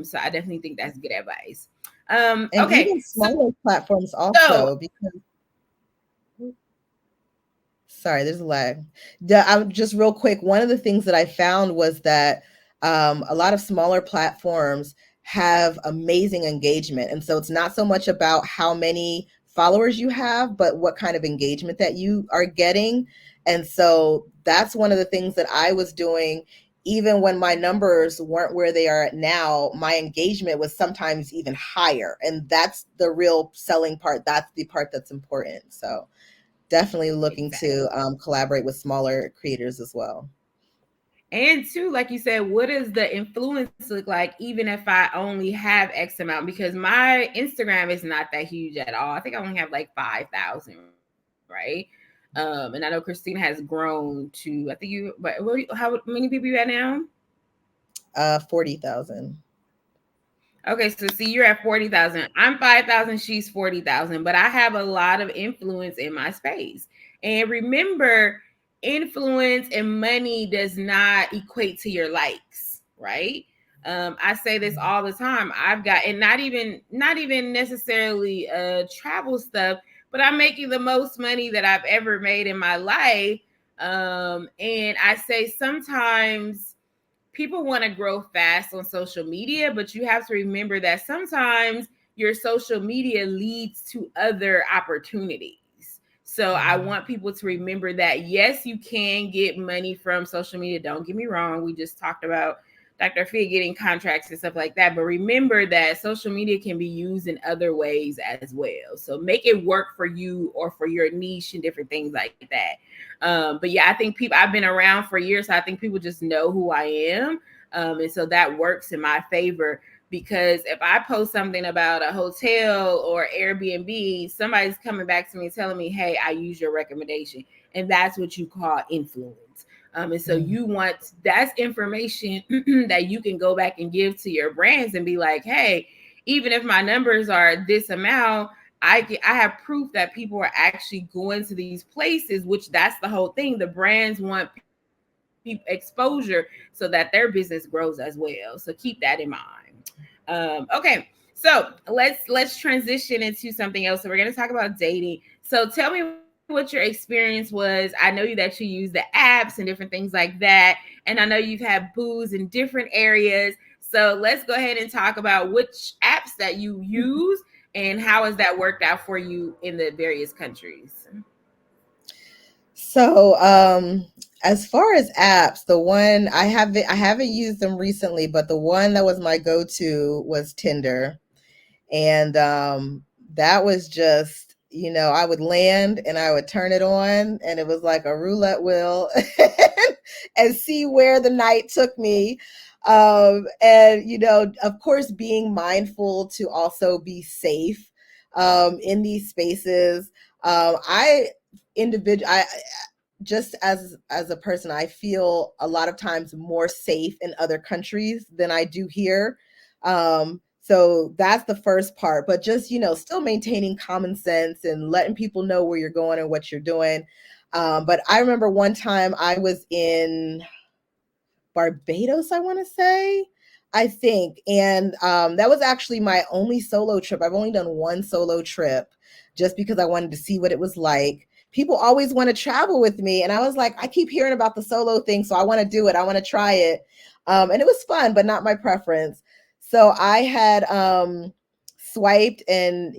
So I definitely think that's good advice. And Okay, even smaller platforms so also, because sorry, there's a lag. I'm just real quick. One of the things that I found was that a lot of smaller platforms have amazing engagement. And so it's not so much about how many followers you have, but what kind of engagement that you are getting. And so that's one of the things that I was doing. Even when my numbers weren't where they are now, my engagement was sometimes even higher. And that's the real selling part. That's the part that's important. So definitely looking exactly. to collaborate with smaller creators as well. And two, like you said, what does the influence look like, even if I only have X amount? Because my Instagram is not that huge at all. I think I only have like 5,000, right? And I know Christina has grown to, I think you, but how many people you at now? 40,000. Okay, so see, you're at 40,000. I'm 5,000. She's 40,000. But I have a lot of influence in my space. And remember, influence and money does not equate to your likes, right? I say this all the time. I've got, and not even necessarily travel stuff, but I'm making the most money that I've ever made in my life. And I say sometimes people want to grow fast on social media, but you have to remember that sometimes your social media leads to other opportunities. So I want people to remember that yes, you can get money from social media. Don't get me wrong. We just talked about Dr. Afia getting contracts and stuff like that. But remember that social media can be used in other ways as well. So make it work for you or for your niche and different things like that. But yeah, I think people, I've been around for years. So I think people just know who I am. And so that works in my favor, because if I post something about a hotel or Airbnb, somebody's coming back to me telling me, hey, I use your recommendation. And that's what you call influence. And so Mm. you want, that's information that you can go back and give to your brands and be like, hey, even if my numbers are this amount, I have proof that people are actually going to these places, which that's the whole thing. The brands want exposure so that their business grows as well. So keep that in mind. Okay, so let's transition into something else. So we're going to talk about dating. So tell me what your experience was. I know that you use the apps and different things like that, and I know you've had boos in different areas. So let's go ahead and talk about which apps that you use and how has that worked out for you in the various countries. So, as far as apps, the one I haven't used them recently, but the one that was my go-to was Tinder. And that was just, I would land and I would turn it on, and it was like a roulette wheel and see where the night took me. And, of course, being mindful to also be safe in these spaces. I I just as a person, I feel a lot of times more safe in other countries than I do here. So that's the first part, but just, still maintaining common sense and letting people know where you're going and what you're doing. But I remember one time I was in Barbados, I want to say, I think. And that was actually my only solo trip. I've only done one solo trip just because I wanted to see what it was like. People always want to travel with me. And I was like, I keep hearing about the solo thing. So I want to do it. I want to try it. And it was fun, but not my preference. So I had swiped and,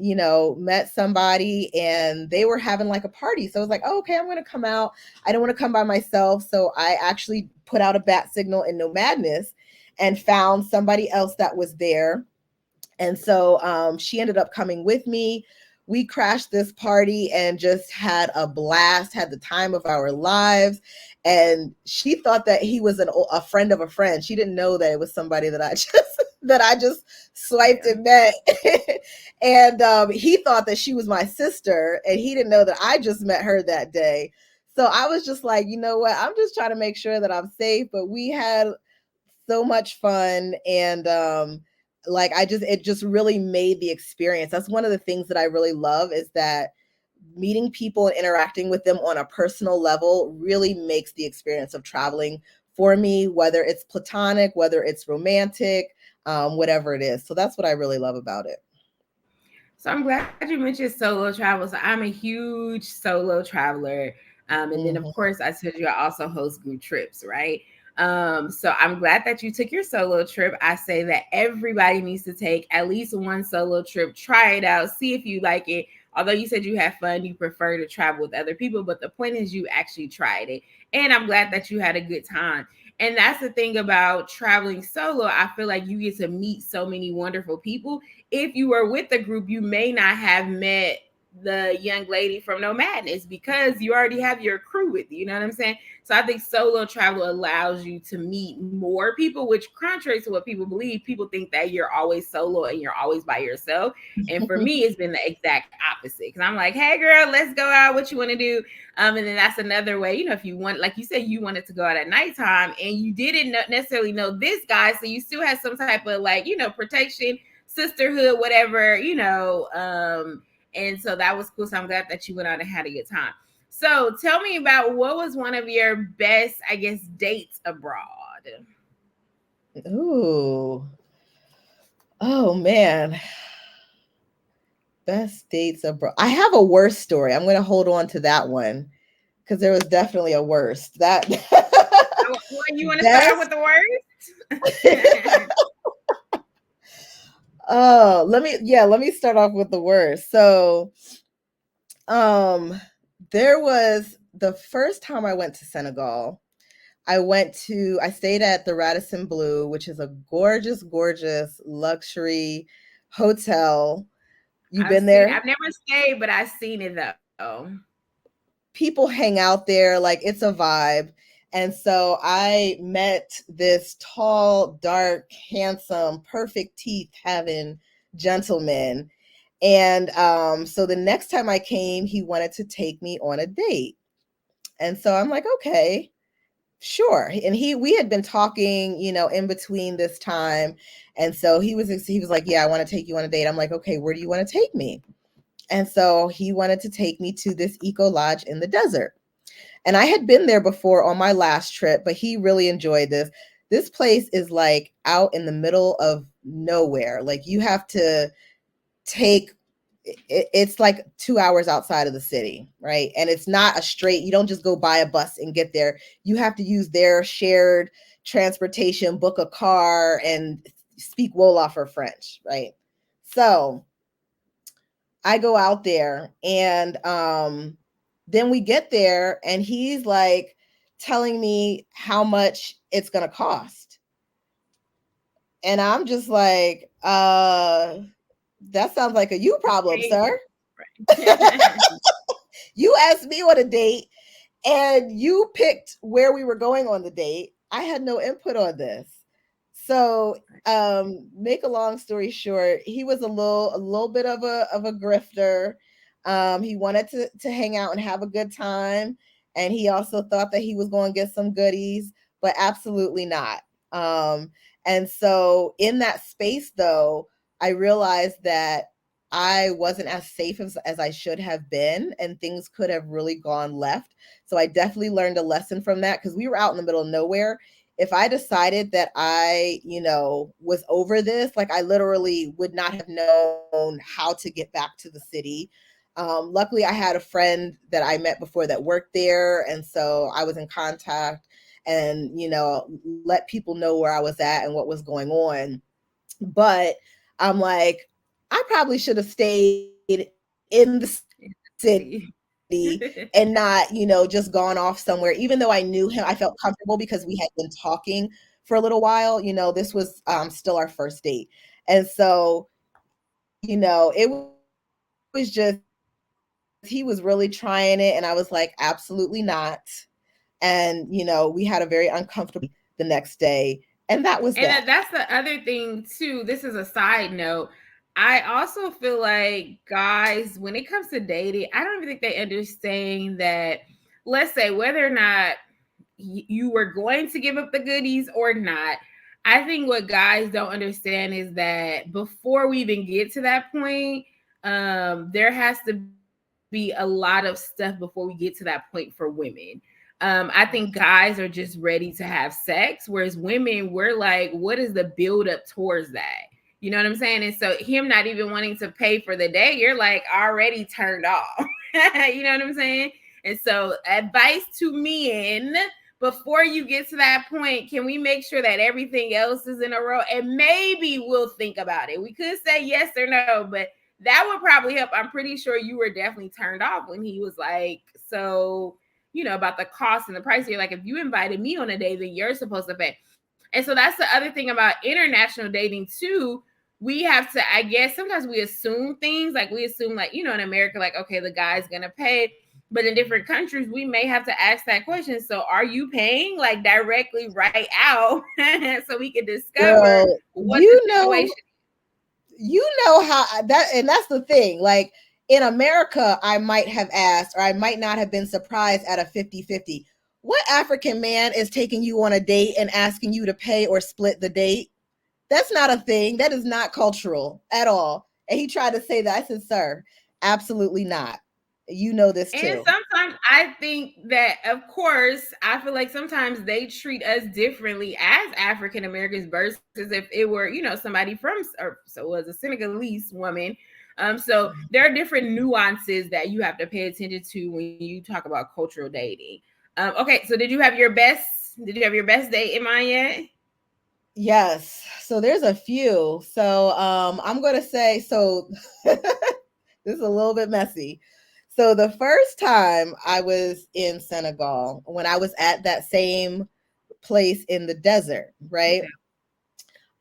met somebody, and they were having like a party. So I was like, oh, okay, I'm going to come out. I don't want to come by myself. So I actually put out a bat signal in No Madness and found somebody else that was there. And so she ended up coming with me. We crashed this party and just had a blast, had the time of our lives. And she thought that he was a friend of a friend. She didn't know that it was somebody that I just that I just swiped Yeah. and met. And he thought that she was my sister, and he didn't know that I just met her that day. So I was just like, you know what? I'm just trying to make sure that I'm safe. But we had so much fun. And Like it just really made the experience. That's one of the things that I really love, is that meeting people and interacting with them on a personal level really makes the experience of traveling for me, whether it's platonic, whether it's romantic, whatever it is. So that's what I really love about it. So I'm glad you mentioned solo travel. So I'm a huge solo traveler. And then of Hmm. course I told you I also host group trips, right? So I'm glad that you took your solo trip. I say that everybody needs to take at least one solo trip, try it out, see if you like it. Although you said you had fun, you prefer to travel with other people, but the point is you actually tried it. And I'm glad that you had a good time. And that's the thing about traveling solo. I feel like you get to meet so many wonderful people. If you were with a group, you may not have met the young lady from No Madness because you already have your crew with you. You know what I'm saying? So I think solo travel allows you to meet more people, which contrary to what people believe, people think that you're always solo and you're always by yourself. And for me, it's been the exact opposite because I'm like, hey, girl, let's go out. What you want to do? And then that's another way, if you want, like you said, you wanted to go out at nighttime and you didn't necessarily know this guy. So you still had some type of like, protection, sisterhood, whatever, and so that was cool. So I'm glad that you went out and had a good time. So tell me about what was one of your best, I guess, dates abroad. Ooh. Oh man. Best dates abroad. I have a worse story. I'm going to hold on to that one because there was definitely a worst. That Well, you want to start off with best. the worst? Oh, let me start off with the worst. So, um, there was the first time I went to Senegal. I stayed at the Radisson Blue, which is a gorgeous, gorgeous luxury hotel. You've been there? I've never stayed, but I've seen it though. People hang out there, like it's a vibe. And so I met this tall, dark, handsome, perfect teeth having gentleman. And so the next time I came, he wanted to take me on a date. And so I'm like, okay, sure. And we had been talking, in between this time. And so he was like, yeah, I want to take you on a date. I'm like, okay, where do you want to take me? And so he wanted to take me to this eco lodge in the desert. And I had been there before on my last trip, but he really enjoyed this. This place is like out in the middle of nowhere. Like you have to take it's like 2 hours outside of the city, right? And it's not a straight, you don't just go buy a bus and get there. You have to use their shared transportation, book a car, and speak Wolof or French, right? So I go out there and then we get there and he's like telling me how much it's gonna cost. And I'm just like, that sounds like a you problem, Hey, sir. right. You asked me on a date and you picked where we were going on the date. I had no input on this. So, make a long story short, he was a little bit of a grifter. He wanted to hang out and have a good time, and he also thought that he was going to get some goodies, but absolutely not. And so in that space though, I realized that I wasn't as safe as I should have been, and things could have really gone left. So I definitely learned a lesson from that because we were out in the middle of nowhere. If I decided that I, was over this, like I literally would not have known how to get back to the city. Luckily, I had a friend that I met before that worked there. And so I was in contact and, let people know where I was at and what was going on. But I'm like, I probably should have stayed in the city and not, just gone off somewhere. Even though I knew him, I felt comfortable because we had been talking for a little while. This was still our first date. And so, it was just, he was really trying it. And I was like, absolutely not. And, we had a very uncomfortable conversation the next day. And that was that. And that's the other thing too. This is a side note. I also feel like guys, when it comes to dating, I don't even think they understand that. Let's say whether or not you were going to give up the goodies or not. I think what guys don't understand is that before we even get to that point, there has to be a lot of stuff before we get to that point for women. I think guys are just ready to have sex, whereas women, we're like, what is the build up towards that? You know what I'm saying? And so him not even wanting to pay for the day, you're like already turned off. You know what I'm saying? And so advice to men, before you get to that point, can we make sure that everything else is in a row? And maybe we'll think about it. We could say yes or no, but that would probably help. I'm pretty sure you were definitely turned off when he was like, so, about the cost and the price. You're like, if you invited me on a date, then you're supposed to pay. And so that's the other thing about international dating too. We have to, I guess, sometimes we assume things, like we assume, like, in America, like, okay, the guy's gonna pay. But in different countries, we may have to ask that question. So are you paying, like, directly right out so we can discover Girl, what the you know, situation how that, and that's the thing. Like in America, I might have asked, or I might not have been surprised at a 50-50. What African man is taking you on a date and asking you to pay or split the date? That's not a thing. That is not cultural at all. And he tried to say that. I said, sir, absolutely not. You know this And too. sometimes I think that, of course, I feel like sometimes they treat us differently as African Americans versus if it were, somebody from, or so it was a Senegalese woman. So there are different nuances that you have to pay attention to when you talk about cultural dating. Okay, so did you have your best date in mind yet? Yes. So there's a few. So I'm gonna say so this is a little bit messy. So the first time I was in Senegal, when I was at that same place in the desert, right?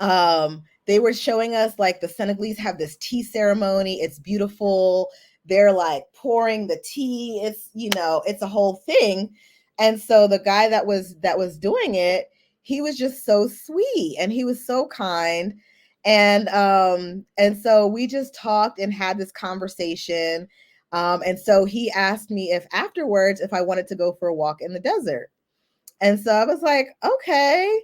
Okay. They were showing us like the Senegalese have this tea ceremony. It's beautiful. They're like pouring the tea. It's a whole thing. And so the guy that was doing it, he was just so sweet and he was so kind. And so we just talked and had this conversation. And so he asked me if afterwards if I wanted to go for a walk in the desert. And so I was like, okay.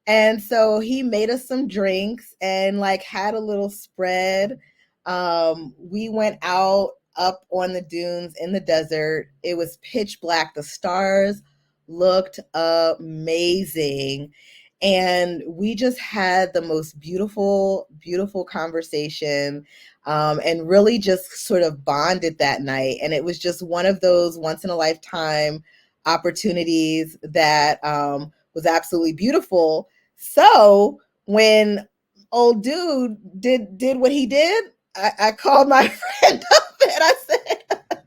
And so he made us some drinks and like had a little spread. We went out up on the dunes in the desert. It was pitch black. The stars looked amazing. And we just had the most beautiful, beautiful conversation, and really just sort of bonded that night. And it was just one of those once in a lifetime opportunities that was absolutely beautiful. So when old dude did what he did, I called my friend up and I said,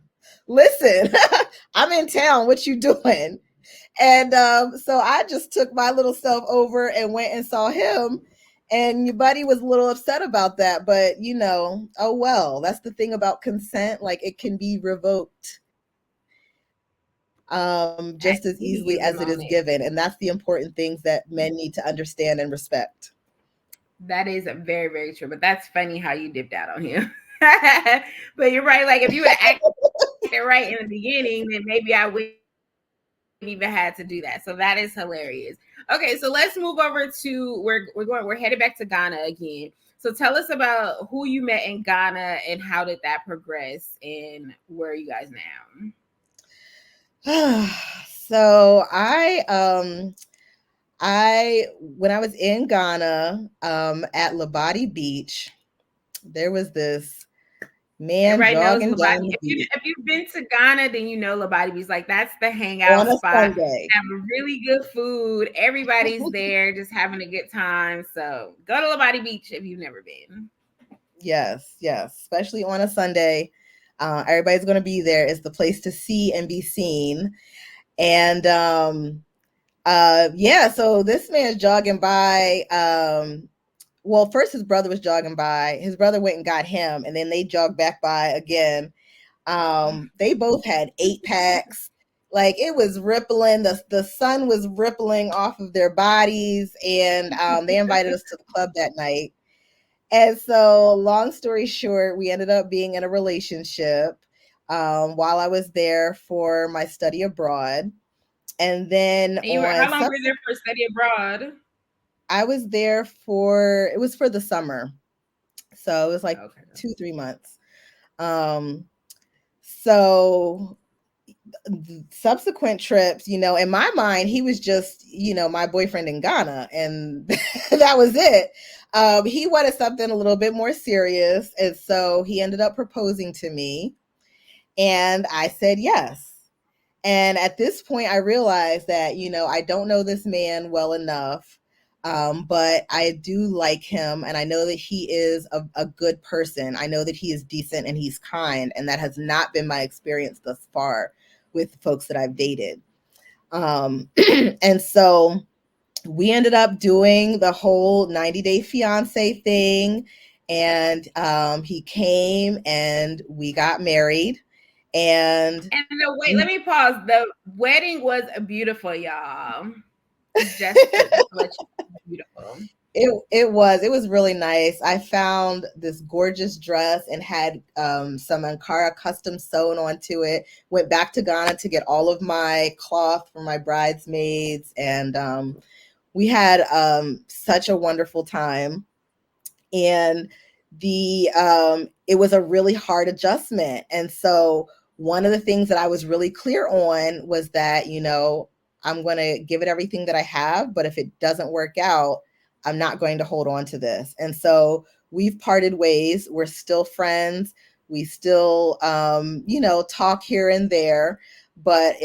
"Listen, I'm in town. What you doing?" And so I just took my little self over and went and saw him. And your buddy was a little upset about that, but oh well. That's the thing about consent; like it can be revoked just as At easily any as it given is moment. given. And that's the important things that men need to understand and respect. That is very, very true. But that's funny how you dipped out on him. But you're right. Like, if you would have acted right in the beginning, then maybe I wouldn't even had to do that. So that is hilarious. Okay, so let's move over to we're headed back to Ghana again. So tell us about who you met in Ghana and how did that progress and where are you guys now? So I when I was in Ghana, at Labadi Beach, there was this man Everybody knows jogging Labadi. down the beach If you've been to Ghana, then you know Labadi Beach. Like, that's the hangout on a spot. Sunday. Have really good food. Everybody's there, just having a good time. So go to Labadi Beach if you've never been. Yes, yes, especially on a Sunday. Everybody's going to be there. It's the place to see and be seen. And yeah, so this man's jogging by. Well, first his brother was jogging by. His brother went and got him, and then they jogged back by again. They both had 8 packs. Like it was rippling. The sun was rippling off of their bodies, and they invited us to the club that night. And so, long story short, we ended up being in a relationship while I was there for my study abroad. And then And you were, on how long were you subsequent, there for study abroad? I was there for, it was for the summer. So it was like Okay. 2, 3 months. Um, so subsequent trips, in my mind, he was just, my boyfriend in Ghana, and that was it. He wanted something a little bit more serious, and so he ended up proposing to me, and I said yes. And at this point, I realized that, I don't know this man well enough, but I do like him. And I know that he is a good person. I know that he is decent and he's kind. And that has not been my experience thus far with folks that I've dated. And so we ended up doing the whole 90-day fiance thing. And he came and we got married. And And the wait, let me pause. The wedding was beautiful, y'all. Just to let you know, beautiful. it was really nice. I found this gorgeous dress and had some Ankara custom sewn onto it. Went back to Ghana to get all of my cloth for my bridesmaids, and we had such a wonderful time. And the it was a really hard adjustment. And so one of the things that I was really clear on was that, I'm going to give it everything that I have, but if it doesn't work out, I'm not going to hold on to this. And so we've parted ways. We're still friends. We still talk here and there, but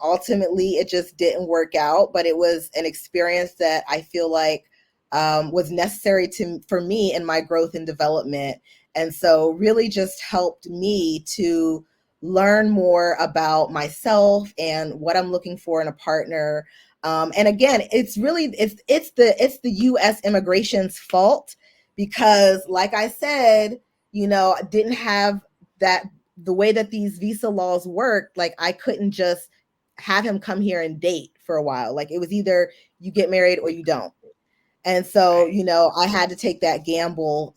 ultimately it just didn't work out. But it was an experience that I feel like was necessary for me in my growth and development. And so really just helped me to learn more about myself and what I'm looking for in a partner. And again, it's the U.S. immigration's fault, because, like I said, I didn't have that, the way that these visa laws work. Like, I couldn't just have him come here and date for a while. Like, it was either you get married or you don't. And so, Right. I had to take that gamble.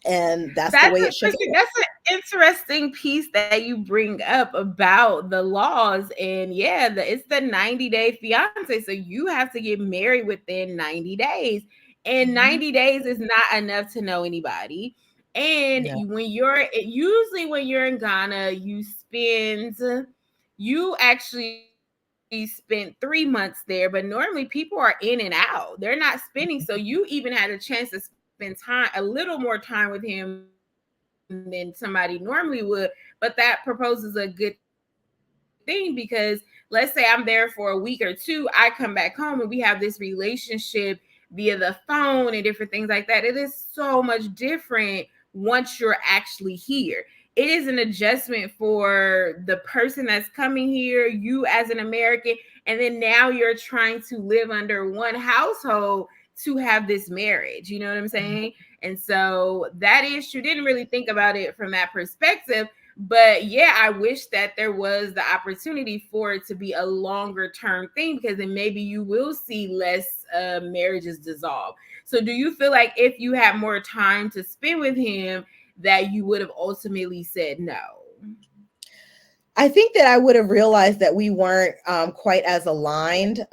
And that's the That's way a it shook out. that's an interesting piece that you bring up about the laws. And yeah, it's the 90-day fiance. So you have to get married within 90 days. And Mhm. 90 days is not enough to know anybody. And Yeah. usually when you're in Ghana, you actually spent 3 months there, but normally people are in and out. They're not spending. So you even had a chance to spend time, a little more time with him than somebody normally would. But that proposes a good thing, because let's say I'm there for a week or two, I come back home and we have this relationship via the phone and different things like that. It is so much different once you're actually here. It is an adjustment for the person that's coming here, you as an American, and then now you're trying to live under one household to have this marriage. You know what I'm saying? And so that issue, didn't really think about it from that perspective. But yeah, I wish that there was the opportunity for it to be a longer term thing, because then maybe you will see less marriages dissolve. So do you feel like if you had more time to spend with him, that you would have ultimately said no? I think that I would have realized that we weren't quite as aligned.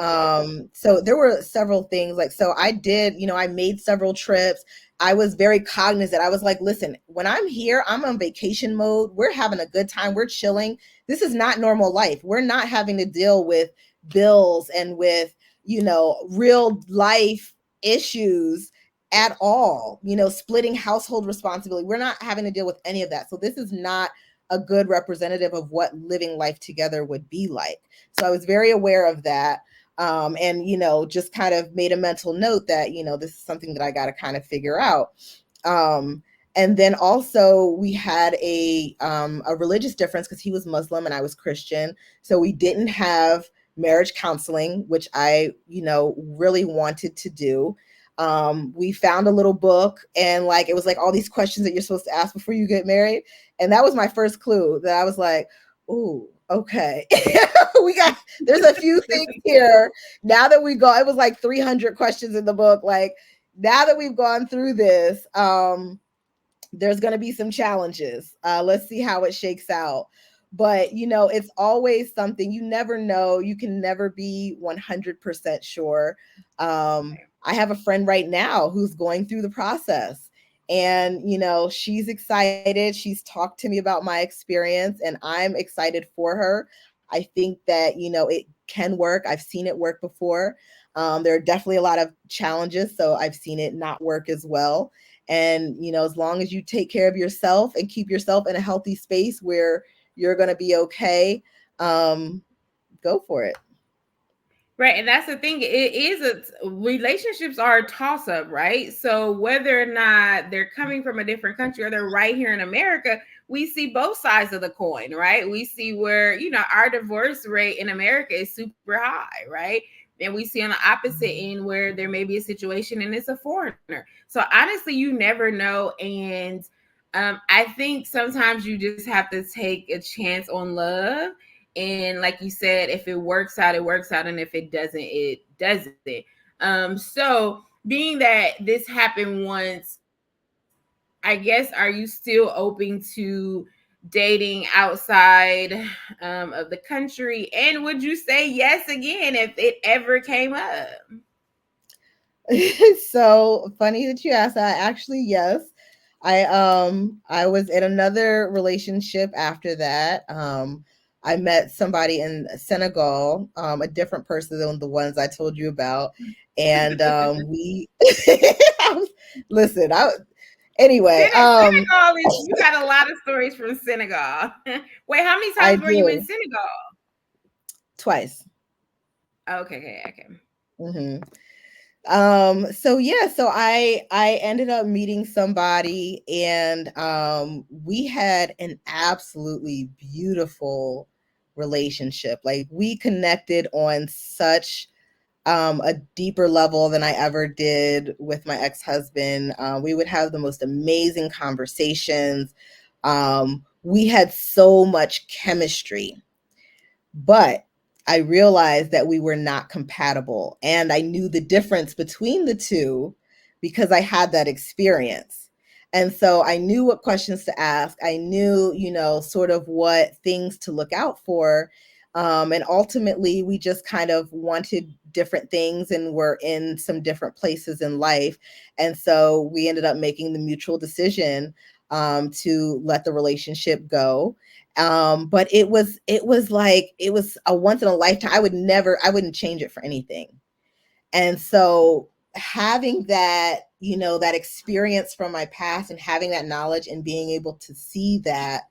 So there were several things. Like, so I did, I made several trips. I was very cognizant. I was like, listen, when I'm here, I'm on vacation mode. We're having a good time. We're chilling. This is not normal life. We're not having to deal with bills and with, real life issues at all, splitting household responsibility. We're not having to deal with any of that. So this is not a good representative of what living life together would be like. So I was very aware of that. And, just kind of made a mental note that, this is something that I got to kind of figure out. Um, and then also we had a religious difference, because he was Muslim and I was Christian. So we didn't have marriage counseling, which I, really wanted to do. We found a little book, and like, it was like all these questions that you're supposed to ask before you get married. And that was my first clue that I was like, ooh, okay. There's a few things here. Now that we go, it was like 300 questions in the book. Like, now that we've gone through this, there's going to be some challenges. Let's see how it shakes out. But, it's always something. You never know. You can never be 100% sure. I have a friend right now who's going through the process. And, she's excited. She's talked to me about my experience, and I'm excited for her. I think that, it can work. I've seen it work before. There are definitely a lot of challenges. So I've seen it not work as well. And, as long as you take care of yourself and keep yourself in a healthy space where you're going to be okay, go for it. Right, and that's the thing. It is relationships are a toss up, right? So whether or not they're coming from a different country or they're right here in America, we see both sides of the coin, right? We see where our divorce rate in America is super high, right? And we see on the opposite end where there may be a situation and it's a foreigner. So honestly, you never know, and I think sometimes you just have to take a chance on love. And like you said, if it works out, it works out, and if it doesn't, it doesn't. So being that this happened once, I guess, are you still open to dating outside of the country? And would you say yes again if it ever came up? So funny that you asked that. Actually, yes. I was in another relationship after that. I met somebody in Senegal, a different person than the ones I told you about. And we listen, anyway, Senegal is, you got a lot of stories from Senegal. Wait, how many I times were you in do Senegal? twice. Okay, okay, okay. Hmm. So yeah, so I ended up meeting somebody, and we had an absolutely beautiful relationship. Like, we connected on such a deeper level than I ever did with my ex-husband. We would have the most amazing conversations. We had so much chemistry, but I realized that we were not compatible. And I knew the difference between the two because I had that experience. And so I knew what questions to ask. I knew, sort of what things to look out for. And ultimately, we just kind of wanted different things and were in some different places in life. And so we ended up making the mutual decision to let the relationship go. But it was a once in a lifetime. I wouldn't change it for anything. And so having that, that experience from my past and having that knowledge and being able to see that,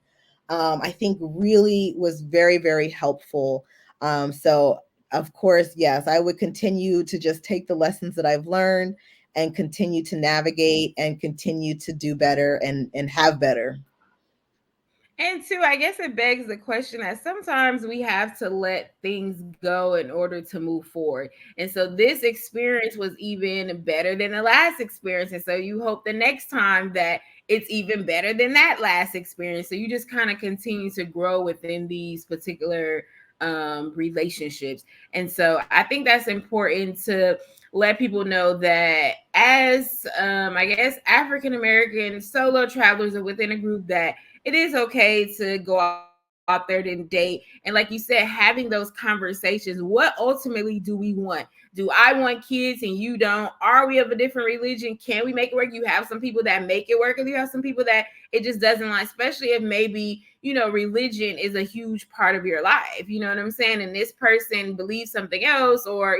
I think really was very, very helpful. So of course, yes, I would continue to just take the lessons that I've learned and continue to navigate and continue to do better and have better. And two, I guess it begs the question that sometimes we have to let things go in order to move forward. And so this experience was even better than the last experience. And so you hope the next time that it's even better than that last experience. So you just kind of continue to grow within these particular relationships. And so I think that's important to let people know that as I guess African American solo travelers are within a group, that it is okay to go out there and date. And like you said, having those conversations, what ultimately do we want? Do I want kids and you don't? Are we of a different religion? Can we make it work? You have some people that make it work, and you have some people that it just doesn't like, especially if maybe, religion is a huge part of your life. You know what I'm saying? And this person believes something else, or,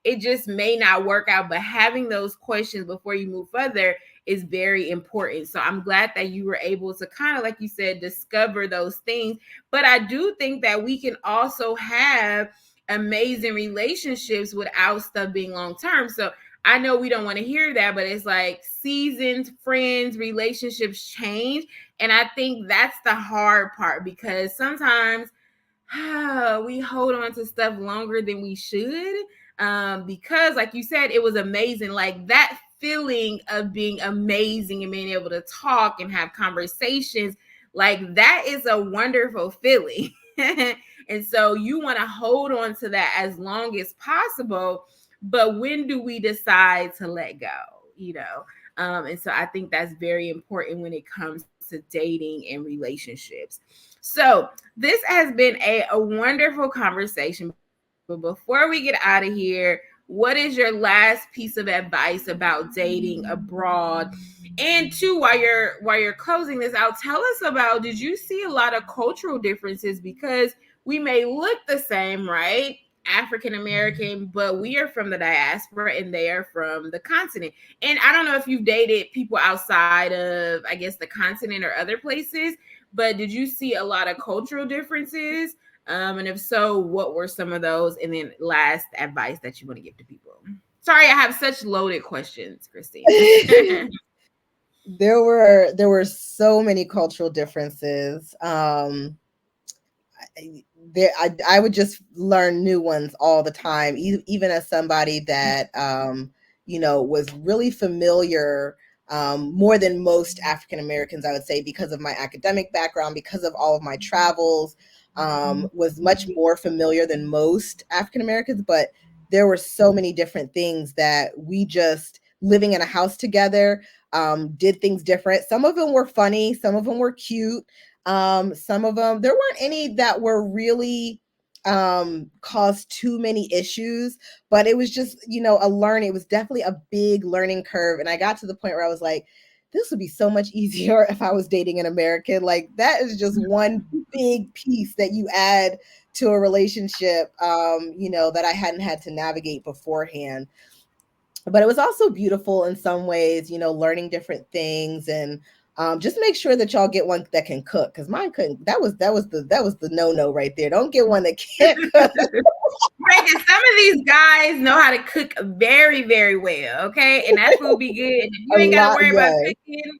it just may not work out. But having those questions before you move further is very important. So I'm glad that you were able to kind of, like you said, discover those things. But I do think that we can also have amazing relationships without stuff being long term. So I know we don't want to hear that, but it's like seasoned friends, relationships change. And I think that's the hard part, because sometimes we hold on to stuff longer than we should, because like you said, it was amazing. Like that feeling of being amazing and being able to talk and have conversations, like that is a wonderful feeling. And so you want to hold on to that as long as possible. But when do we decide to let go? you know and so I think that's very important when it comes to dating and relationships. So this has been a wonderful conversation. But before we get out of here, what is your last piece of advice about dating abroad? And two, while you're closing this out, tell us about, did you see a lot of cultural differences? Because we may look the same, right? African American, but we are from the diaspora and they are from the continent. And I don't know if you've dated people outside of, I guess, the continent or other places, but did you see a lot of cultural differences? And if so, what were some of those? And then last advice that you want to give to people. Sorry, I have such loaded questions, Christina. There were so many cultural differences. I would just learn new ones all the time, even as somebody that was really familiar, more than most African Americans, I would say, because of my academic background, because of all of my travels, was much more familiar than most African Americans. But there were so many different things that we just, living in a house together, did things different. Some of them were funny, some of them were cute. Some of them, there weren't any that were really caused too many issues, but it was just, a learning. It was definitely a big learning curve. And I got to the point where I was like, this would be so much easier if I was dating an American. Like, that is just one big piece that you add to a relationship, that I hadn't had to navigate beforehand. But it was also beautiful in some ways, learning different things. And just make sure that y'all get one that can cook, because mine couldn't. That was the no right there. Don't get one that can't cook. Right, because some of these guys know how to cook very, very well, okay? And that food be good. And if you A ain't got to lot, worry about yes, cooking,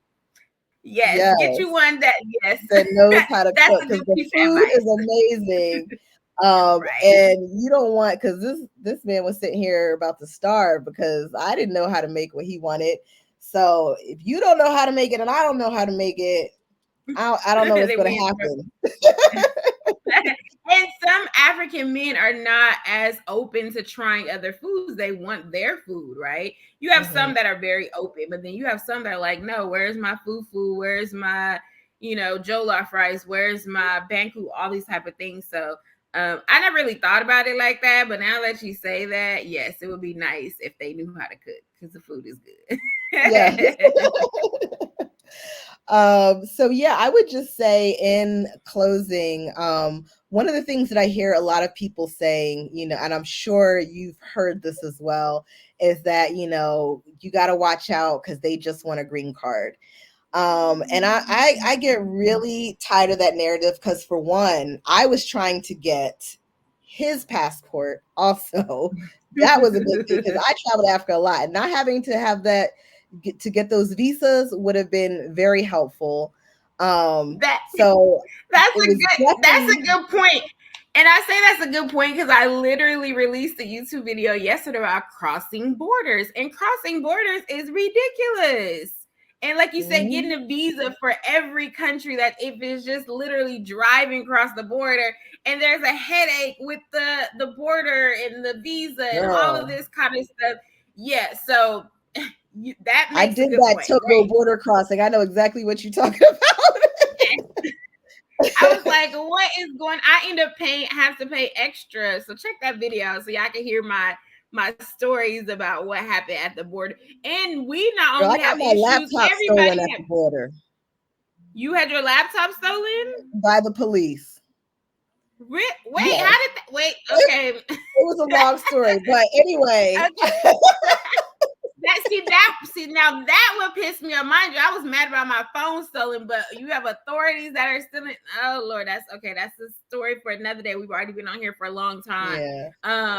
yes, get you yes, one that, yes, that knows how to that's cook, a because good the piece of food advice. is amazing. Right. And you don't want, because this man was sitting here about to starve because I didn't know how to make what he wanted. So if you don't know how to make it and I don't know how to make it, I don't know what's Then going we to in happen. and some African men are not as open to trying other foods. They want their food, right? You have some Hmm. that are very open, but then you have some that are like, no, where's my fufu? Where's my, jollof rice? Where's my banku? All these type of things. So I never really thought about it like that, but now that you say that, yes, it would be nice if they knew how to cook because the food is good. Yeah. So yeah, I would just say in closing, one of the things that I hear a lot of people saying, and I'm sure you've heard this as well, is that, you got to watch out because they just want a green card. And I get really tired of that narrative because, for one, I was trying to get his passport also. That was a big thing because I traveled to Africa a lot, and not having to have that to get those visas would have been very helpful. that So That's it a was good that's definitely. a good point. And I say that's a good point because I literally released a YouTube video yesterday about crossing borders. And crossing borders is ridiculous. And like you said, getting Mhm. a visa for every country, that if it's just literally driving across the border and there's a headache with the border and the visa and all of Girl, this kind of stuff. Yeah, so that I makes a did good that point, Togo right? border crossing. I know exactly what you're talking about. I was like, what is going? I end up have to pay extra. So check that video out so y'all can hear my stories about what happened at the border. And we not Girl, I only got have my issues, laptop stolen everybody at have. the border You had your laptop stolen? by the police. Wait, how Yes. did that? Wait, It okay. was a long story, but anyway. Okay. See now that would piss me off. Mind you, I was mad about my phone stolen, but you have authorities that are stealing. Oh Lord, that's okay. That's a story for another day. We've already been on here for a long time. Yeah.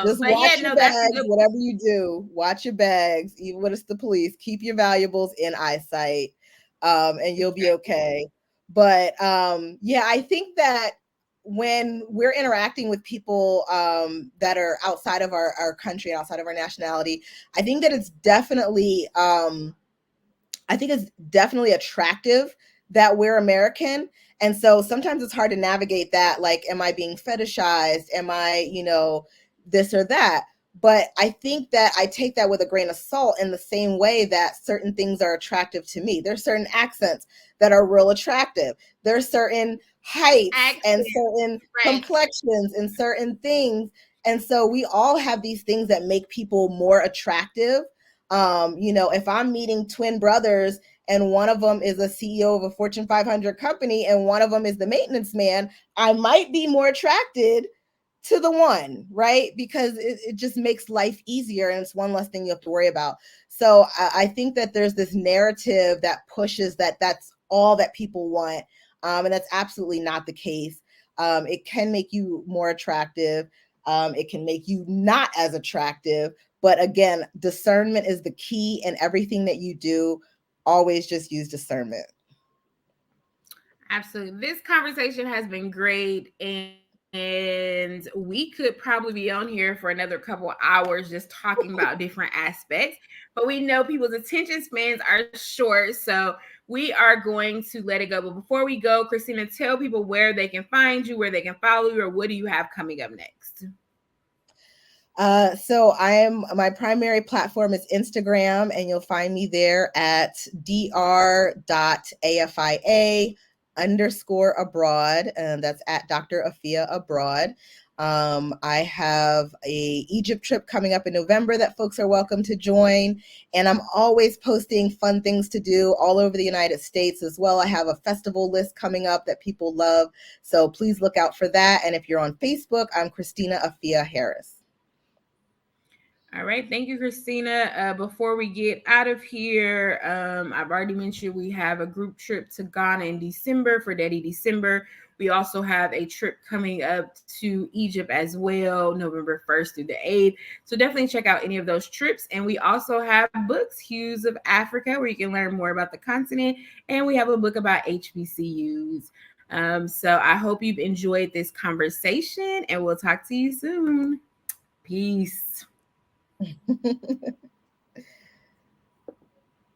Just But yeah, watch your no, that's a bags, good. whatever you do, watch your bags, even when it's the police. Keep your valuables in eyesight, and you'll be okay. But yeah, I think that when we're interacting with people that are outside of our country, outside of our nationality, I think that it's definitely attractive that we're American. And so sometimes it's hard to navigate that. Like, am I being fetishized? Am I, this or that? But I think that I take that with a grain of salt, in the same way that certain things are attractive to me. There's certain accents that are real attractive. There's certain heights and Accent, certain right? complexions and certain things. And so we all have these things that make people more attractive. If I'm meeting twin brothers and one of them is a CEO of a Fortune 500 company and one of them is the maintenance man, I might be more attracted to the one, right? Because it just makes life easier and it's one less thing you have to worry about. So I think that there's this narrative that pushes that that's all that people want. And that's absolutely not the case. It can make you more attractive. It can make you not as attractive. But again, discernment is the key in everything that you do. Always just use discernment. Absolutely. This conversation has been great, and we could probably be on here for another couple hours just talking about different aspects. But we know people's attention spans are short, so we are going to let it go. But before we go, Christina, tell people where they can find you, where they can follow you, or what do you have coming up next? So my primary platform is Instagram, and you'll find me there at dr.afia_abroad, and that's at Dr. Afiya abroad. I have a Egypt trip coming up in November that folks are welcome to join, and I'm always posting fun things to do all over the United States as well. I have a festival list coming up that people love, so please look out for that. And if you're on Facebook, I'm Christina Afia Harris. All right. Thank you, Christina. Before we get out of here, I've already mentioned we have a group trip to Ghana in December for Daddy December. We also have a trip coming up to Egypt as well, November 1st through the 8th. So definitely check out any of those trips. And we also have books, Hues of Africa, where you can learn more about the continent. And we have a book about HBCUs. So I hope you've enjoyed this conversation, and we'll talk to you soon. Peace.